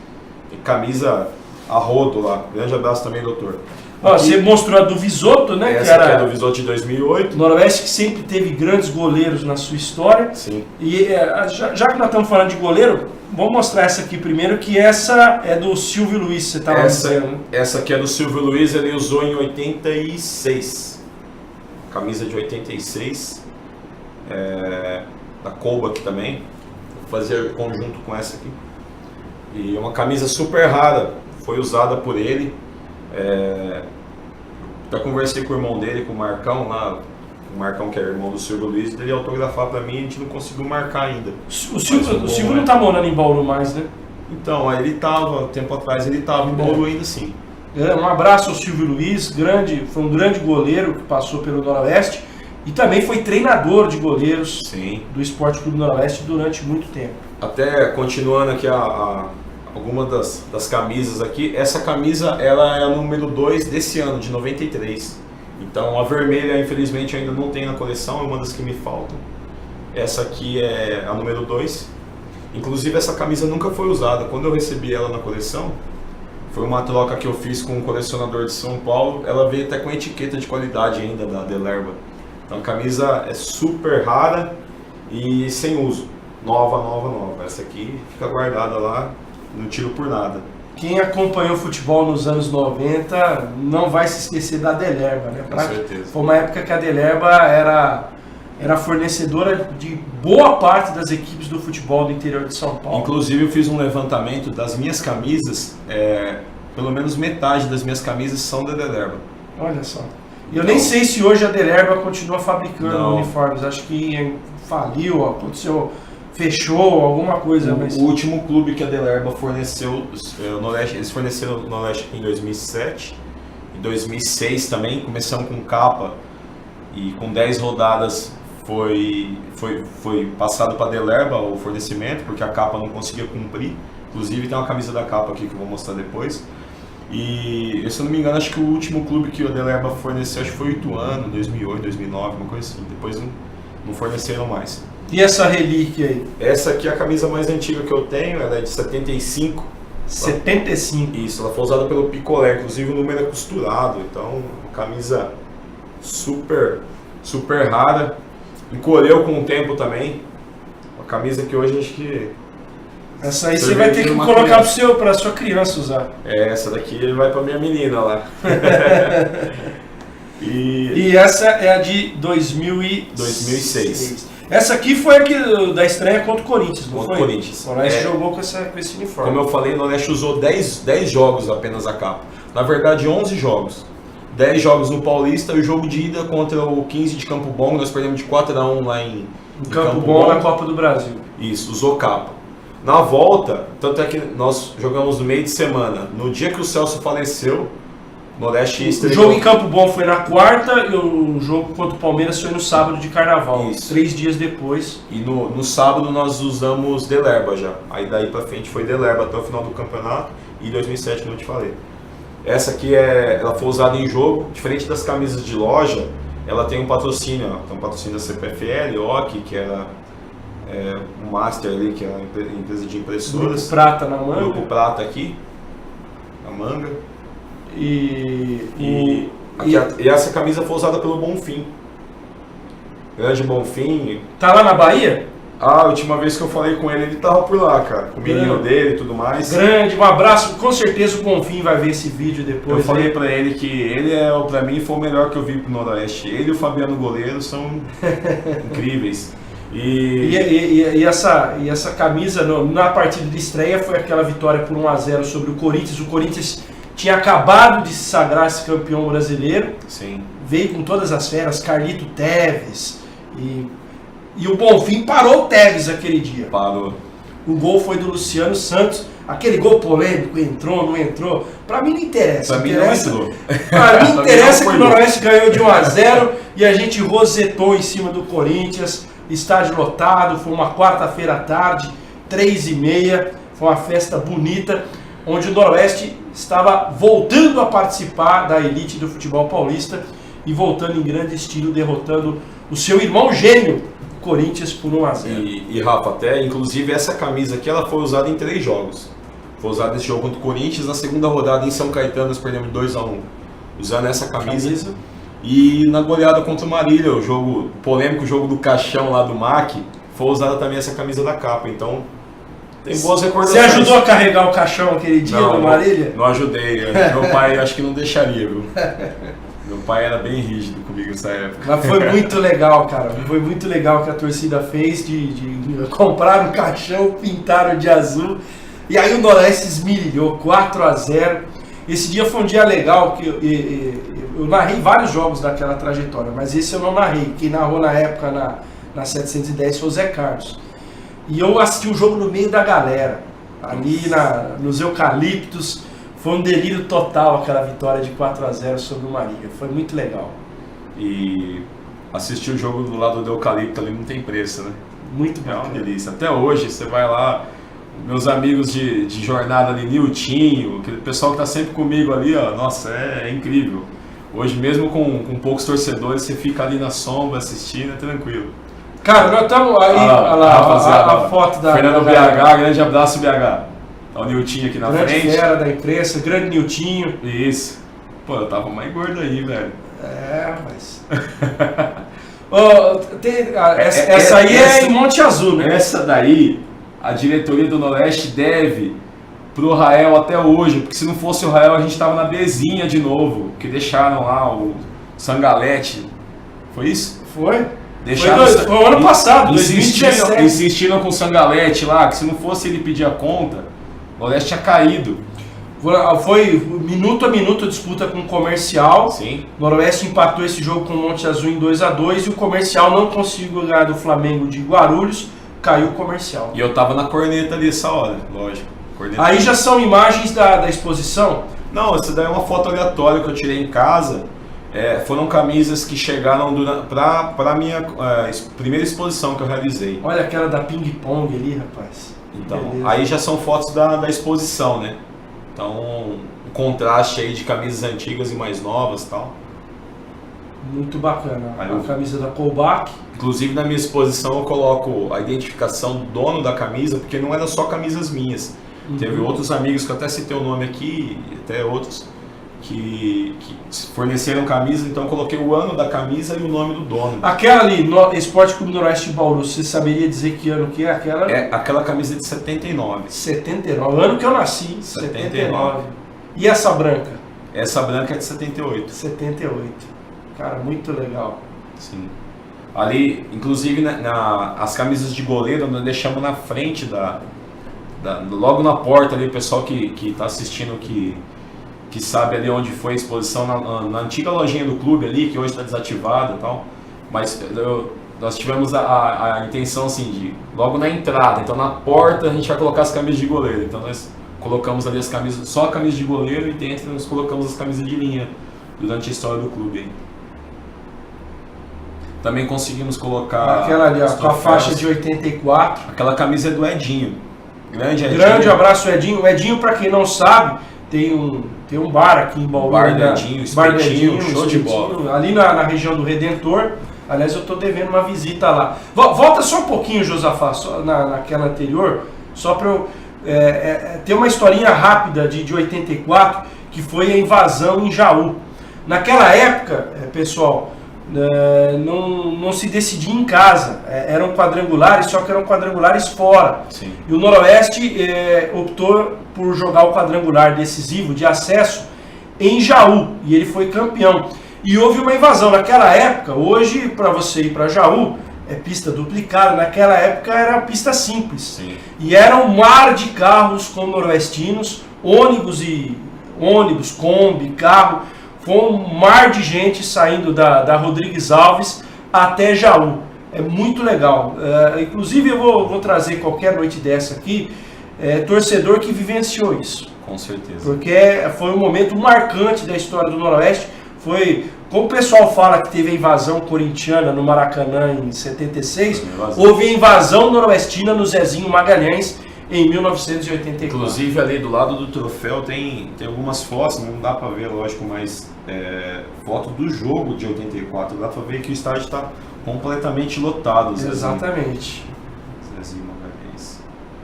tem camisa a rodo lá. Grande abraço também, doutor. Você mostrou a do Visoto, né? Essa aqui é a do Visoto de 2008. Noroeste que sempre teve grandes goleiros na sua história. Sim. E já que nós estamos falando de goleiro, vamos mostrar essa aqui primeiro, que essa é do Silvio Luiz, você estava dizendo. Essa aqui é do Silvio Luiz, ele usou em 86. Camisa de 86, da Colba aqui também, vou fazer conjunto com essa aqui. E é uma camisa super rara, foi usada por ele. Já conversei com o irmão dele, com o Marcão, lá, o Marcão que é irmão do Silvio Luiz, dele autografar pra mim, a gente não conseguiu marcar ainda. O Silvio não tá morando em Bauru mais, né? Então, ele tava, tempo atrás ele tava em Bauru ainda sim. Um abraço ao Silvio Luiz, foi um grande goleiro que passou pelo Noroeste e também foi treinador de goleiros do Esporte Clube Noroeste durante muito tempo. Até continuando aqui alguma das camisas aqui, essa camisa ela é a número 2 desse ano, de 93. Então a vermelha infelizmente ainda não tem na coleção, é uma das que me faltam. Essa aqui é a número 2. Inclusive essa camisa nunca foi usada, quando eu recebi ela na coleção, foi uma troca que eu fiz com um colecionador de São Paulo, ela veio até com etiqueta de qualidade ainda da Delerba. Então a camisa é super rara e sem uso, nova. Essa aqui fica guardada lá, não tiro por nada. Quem acompanhou futebol nos anos 90 não vai se esquecer da Delerba, né? Com certeza. Foi uma época que a Delerba era era fornecedora de boa parte das equipes do futebol do interior de São Paulo. Inclusive eu fiz um levantamento das minhas camisas, pelo menos metade das minhas camisas são da Delerba. Olha só. Eu nem sei se hoje a Delerba continua fabricando uniformes, acho que faliu, aconteceu, fechou, alguma coisa. O último clube que a Delerba forneceu no Leste, eles forneceram no Leste em 2007, em 2006 também, começamos com capa e com 10 rodadas foi passado para a Delerba o fornecimento, porque a capa não conseguia cumprir. Inclusive tem uma camisa da capa aqui que eu vou mostrar depois. E, se eu não me engano, acho que o último clube que a Delerba forneceu, acho que foi o Ituano, 2008, 2009, uma coisa assim. Depois não forneceram mais. E essa relíquia aí? Essa aqui é a camisa mais antiga que eu tenho, ela é de 75. 75? Isso, ela foi usada pelo Picolé, inclusive o número é costurado, então camisa super rara. Encolheu com o tempo também. Uma camisa que hoje acho que... Essa aí você vai ter que colocar para sua criança usar. Essa daqui ele vai para minha menina lá. E essa é a de 2006. Essa aqui foi a da estreia contra o Corinthians, não foi? Contra o Corinthians. O Noroeste jogou com esse uniforme. Como eu falei, o Noroeste usou 10 jogos apenas a capa. Na verdade, 11 jogos. 10 jogos no Paulista e o jogo de ida contra o 15 de Campo Bom. Nós perdemos de 4-1 lá em Campo Bom na Copa do Brasil. Isso, usou capa. Na volta, tanto é que nós jogamos no meio de semana. No dia que o Celso faleceu, o Noroeste estreou. O jogo em Campo Bom foi na quarta e o jogo contra o Palmeiras foi no sábado de carnaval. Isso. 3 dias depois. E no sábado nós usamos Delerba já. Aí daí pra frente foi Delerba até o final do campeonato. E em 2007, como eu te falei. Essa aqui ela foi usada em jogo. Diferente das camisas de loja, ela tem um patrocínio. Tem um patrocínio da CPFL, OC, que era... o Master ali, que é a empresa de impressoras. Grupo Prata na manga. Grupo Prata aqui, na manga. E essa camisa foi usada pelo Bonfim. Grande Bonfim. Tá lá na Bahia? A última vez que eu falei com ele tava por lá, cara. Com o menino dele e tudo mais. Grande, um abraço. Com certeza o Bonfim vai ver esse vídeo depois. Eu falei pra ele que ele pra mim, foi o melhor que eu vi pro Noroeste. Ele e o Fabiano Goleiro são incríveis. E essa camisa na partida de estreia foi aquela vitória por 1-0 sobre o Corinthians. O Corinthians tinha acabado de se sagrar esse campeão brasileiro. Sim. Veio com todas as feras, Carlito Teves. E o Bonfim parou o Teves aquele dia. Parou. O gol foi do Luciano Santos. Aquele gol polêmico, entrou, não entrou. Pra mim não interessa. Pra mim não entrou. Pra mim interessa que o Noroeste ganhou de 1-0 e a gente rosetou em cima do Corinthians. Estádio lotado, foi uma quarta-feira à tarde, 3h30, foi uma festa bonita, onde o Noroeste estava voltando a participar da elite do futebol paulista e voltando em grande estilo, derrotando o seu irmão gêmeo, Corinthians, por 1-0. E Rafa, até inclusive essa camisa aqui ela foi usada em 3 jogos. Foi usada nesse jogo contra o Corinthians, na segunda rodada em São Caetano nós perdemos 2-1, usando essa camisa. E na goleada contra o Marília, o polêmico jogo do caixão lá do MAC, foi usada também essa camisa da capa, então tem boas recordações. Você ajudou a carregar o caixão aquele dia do Marília? Não ajudei, meu pai acho que não deixaria, viu? Meu pai era bem rígido comigo nessa época. Mas foi muito legal, cara, foi muito legal que a torcida fez de comprar um caixão, pintaram de azul, e aí o Noroeste esmirilhou, 4-0. Esse dia foi um dia legal, que eu narrei vários jogos daquela trajetória, mas esse eu não narrei. Quem narrou na época na 710 foi o Zé Carlos. E eu assisti o jogo no meio da galera, ali nos eucaliptos. Foi um delírio total aquela vitória de 4-0 sobre o Marília. Foi muito legal. E assistir o jogo do lado do eucalipto ali não tem preço, né? Muito bom. É uma delícia. Até hoje você vai lá... Meus amigos de jornada ali, Niltinho, aquele pessoal que tá sempre comigo ali, ó, nossa, é incrível. Hoje mesmo com poucos torcedores, você fica ali na sombra assistindo, é tranquilo. Cara, nós estamos aí, a foto da... Fernando BH, grande abraço BH. Tá o Niltinho aqui na frente. Grande fera da imprensa, grande Niltinho. Isso. Pô, eu tava mais gordo aí, velho. Mas... essa aí é em Monte Azul, né? Essa daí... A diretoria do Noroeste deve pro Rael até hoje, porque se não fosse o Rael a gente estava na Bezinha de novo, que deixaram lá o Sangalete. Foi isso? Foi. Foi o ano passado, 2017. Insistiram com o Sangalete lá, que se não fosse ele pedir a conta, o Noroeste tinha caído. Foi minuto a minuto a disputa com o Comercial. Sim. O Noroeste empatou esse jogo com o Monte Azul em 2-2 e o Comercial não conseguiu ganhar do Flamengo de Guarulhos, caiu o Comercial. E eu tava na corneta ali essa hora, lógico. Aí já são imagens da exposição? Não, essa daí é uma foto aleatória que eu tirei em casa. Foram camisas que chegaram para a minha primeira exposição que eu realizei. Olha aquela da ping-pong ali, rapaz. Então, aí já são fotos da exposição, né? Então, o contraste aí de camisas antigas e mais novas e tal. Muito bacana. Aí a camisa da Colback. Inclusive, na minha exposição eu coloco a identificação do dono da camisa, porque não eram só camisas minhas. Teve outros amigos que eu até citei o nome aqui, até outros, que forneceram camisas, então eu coloquei o ano da camisa e o nome do dono. Aquela ali, Esporte Clube Noroeste de Bauru, você saberia dizer que ano que é aquela? Aquela camisa de 79. 79, o ano que eu nasci, 79. E essa branca? Essa branca é de 78. 78. Cara, muito legal. Sim. Ali, inclusive, as camisas de goleiro nós deixamos na frente logo na porta ali, o pessoal que está assistindo que sabe ali onde foi a exposição, na antiga lojinha do clube ali, que hoje está desativada e tal, mas nós tivemos a intenção assim, de logo na entrada, então na porta a gente vai colocar as camisas de goleiro, então nós colocamos ali as camisas, só a camisa de goleiro, e dentro nós colocamos as camisas de linha durante a história do clube aí. Também conseguimos colocar aquela ali, com a faixa de 84. Aquela camisa é do Edinho. Grande Edinho. Grande abraço, Edinho. O Edinho, para quem não sabe, tem um bar aqui em Bauru. Bar do Edinho, Espetinho, show de bola. Ali na região do Redentor. Aliás, eu estou devendo uma visita lá. Volta só um pouquinho, Josafá, só naquela anterior, só para eu ter uma historinha rápida de 84, que foi a invasão em Jaú. Naquela época, pessoal, não se decidia em casa, eram quadrangulares, só que eram quadrangulares fora. Sim. E o Noroeste optou por jogar o quadrangular decisivo de acesso em Jaú, e ele foi campeão. E houve uma invasão naquela época. Hoje, para você ir para Jaú, é pista duplicada, naquela época era pista simples. Sim. E era um mar de carros com noroestinos, ônibus, Kombi, carro. Foi um mar de gente saindo da Rodrigues Alves até Jaú. É muito legal. Inclusive eu vou trazer qualquer noite dessa aqui, torcedor que vivenciou isso. Com certeza. Porque foi um momento marcante da história do Noroeste. Foi, como o pessoal fala que teve a invasão corintiana no Maracanã em 76, houve a invasão noroestina no Zezinho Magalhães em 1984. Inclusive ali do lado do troféu tem algumas fotos, não dá para ver, lógico, mas foto do jogo de 84, dá para ver que o estádio está completamente lotado. Exatamente. Zezinho Magalhães.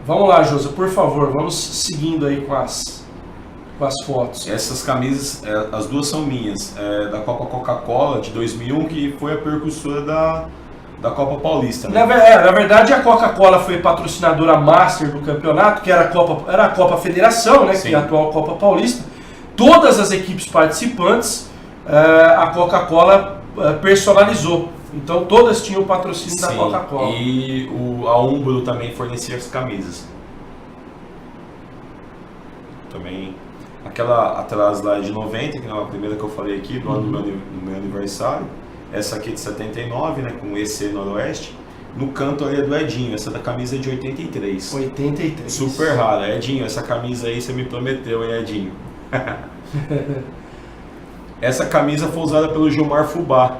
Vamos lá, Josa, por favor, vamos seguindo aí com as fotos. Essas camisas, as duas são minhas, da Copa Coca-Cola de 2001, que foi a precursora da Copa Paulista. Né? Na verdade, a Coca-Cola foi patrocinadora master do campeonato, que era a Copa Federação, né, que é a atual Copa Paulista. Todas as equipes participantes, a Coca-Cola personalizou. Então, todas tinham o patrocínio da Coca-Cola. E a Umbro também fornecia as camisas. Também, aquela atrás lá é de 90, que é a primeira que eu falei aqui, do ano do meu aniversário. Essa aqui é de 79, né, com EC Noroeste. No canto ali é do Edinho, essa da camisa é de 83. 83. Super rara. Edinho, essa camisa aí você me prometeu, hein, Edinho? Essa camisa foi usada pelo Gilmar Fubá,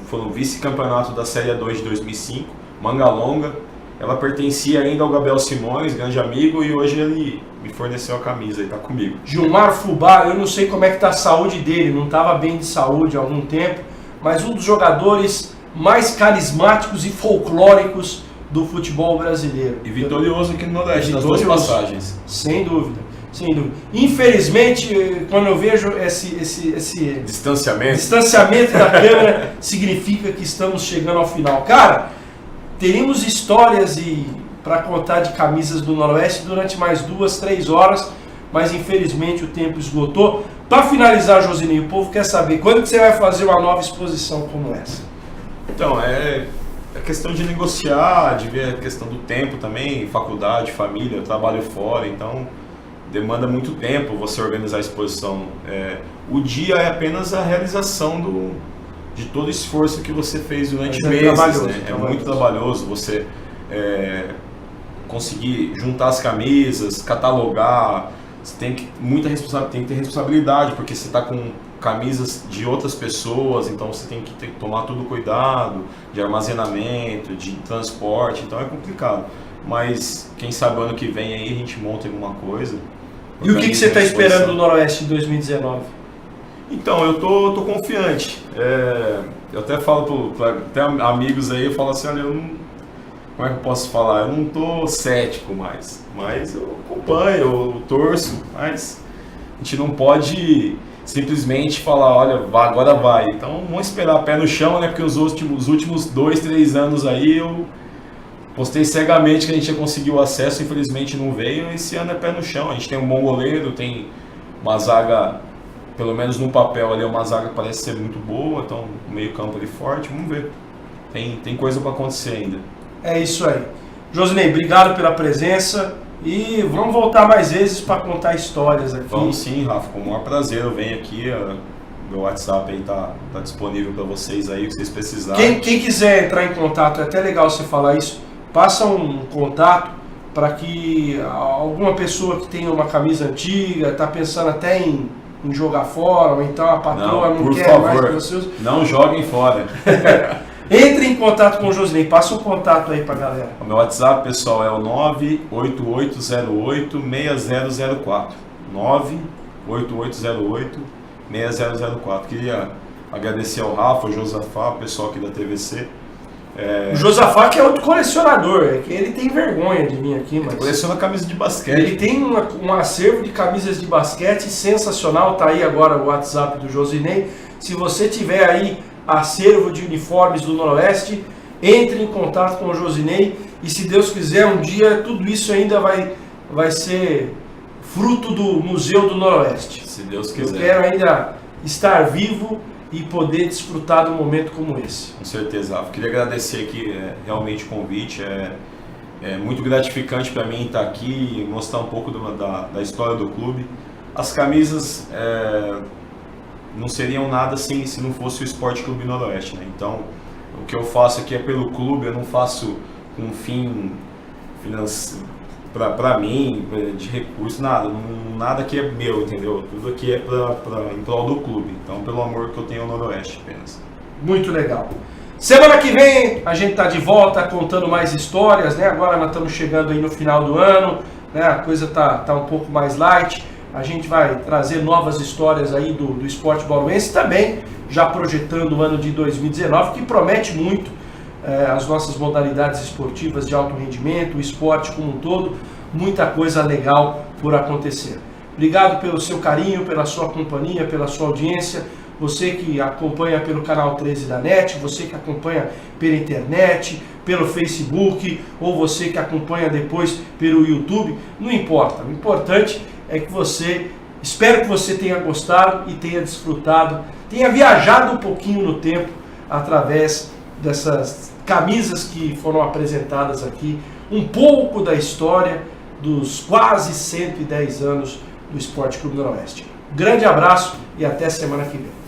foi no vice-campeonato da Série 2 de 2005, manga longa. Ela pertencia ainda ao Gabriel Simões, grande amigo, e hoje ele me forneceu a camisa e está comigo. Gilmar Fubá, eu não sei como é que está a saúde dele, não estava bem de saúde há algum tempo, mas um dos jogadores mais carismáticos e folclóricos do futebol brasileiro. E vitorioso aqui no Nordeste, nas duas passagens. Sem dúvida, sem dúvida. Infelizmente, quando eu vejo esse distanciamento da câmera, significa que estamos chegando ao final. Cara, teríamos histórias para contar de camisas do Noroeste durante mais 2-3 horas, mas infelizmente o tempo esgotou. Para finalizar, Josinei, o povo quer saber quando que você vai fazer uma nova exposição como essa? Então, é questão de negociar, de ver a questão do tempo também, faculdade, família, eu trabalho fora, então demanda muito tempo você organizar a exposição. O dia é apenas a realização de todo o esforço que você fez durante meses, né? É muito trabalhoso você conseguir juntar as camisas, catalogar, você tem que ter responsabilidade, porque você está com camisas de outras pessoas, então você tem que tomar todo o cuidado de armazenamento, de transporte, então é complicado. Mas quem sabe ano que vem aí a gente monta alguma coisa. E o que você está esperando do Noroeste em 2019? Então, eu tô confiante. Eu até falo para amigos aí, eu falo assim, olha, como é que eu posso falar? Eu não tô cético mais, mas eu acompanho, eu torço, mas a gente não pode simplesmente falar, olha, agora vai. Então vamos esperar pé no chão, né? Porque os últimos 2, 3 anos aí eu postei cegamente que a gente ia conseguir o acesso, infelizmente não veio. Esse ano é pé no chão. A gente tem um bom goleiro, tem uma zaga, pelo menos no papel ali, uma zaga que parece ser muito boa, então o meio campo ali forte, vamos ver. Tem coisa para acontecer ainda. É isso aí. Josinei, obrigado pela presença. E vamos voltar mais vezes para contar histórias aqui. Vamos sim, Rafa, com o maior prazer eu venho aqui, meu WhatsApp aí tá disponível para vocês aí, o que vocês precisarem. Quem quiser entrar em contato, é até legal você falar isso, passa um contato para que alguma pessoa que tenha uma camisa antiga, está pensando até em jogar fora, ou então a patroa não quer favor, mais que você use. Não joguem fora. Entre em contato com o Josinei, passa um contato aí pra galera. O meu WhatsApp, pessoal, é o 98808-6004. 98808-6004. Queria agradecer ao Rafa, ao Josafá, o pessoal aqui da TVC. O Josafá que é outro colecionador, é que ele tem vergonha de vir aqui, mas... Ele coleciona camisa de basquete. Ele tem um acervo de camisas de basquete sensacional, tá aí agora o WhatsApp do Josinei. Se você tiver aí acervo de uniformes do Noroeste, entre em contato com o Josinei e, se Deus quiser, um dia tudo isso ainda vai ser fruto do Museu do Noroeste. Se Deus quiser. Eu quero ainda estar vivo e poder desfrutar de um momento como esse. Com certeza, Rafa. Queria agradecer aqui realmente o convite. É muito gratificante para mim estar aqui e mostrar um pouco da história do clube. As camisas não seriam nada assim se não fosse o Esporte Clube Noroeste, né? Então, o que eu faço aqui é pelo clube, eu não faço com um fim financeiro para mim, de recurso, nada aqui é meu, entendeu? Tudo aqui é em prol do clube, então pelo amor que eu tenho ao Noroeste apenas. Muito legal. Semana que vem a gente tá de volta contando mais histórias, né? Agora nós estamos chegando aí no final do ano, né? A coisa tá um pouco mais light. A gente vai trazer novas histórias aí do esporte bauruense, também já projetando o ano de 2019, que promete muito as nossas modalidades esportivas de alto rendimento, o esporte como um todo, muita coisa legal por acontecer. Obrigado pelo seu carinho, pela sua companhia, pela sua audiência, você que acompanha pelo canal 13 da NET, você que acompanha pela internet, pelo Facebook, ou você que acompanha depois pelo YouTube, não importa, o importante é que espero que você tenha gostado e tenha desfrutado, tenha viajado um pouquinho no tempo através dessas camisas que foram apresentadas aqui, um pouco da história dos quase 110 anos do Esporte Clube Noroeste. Grande abraço e até semana que vem.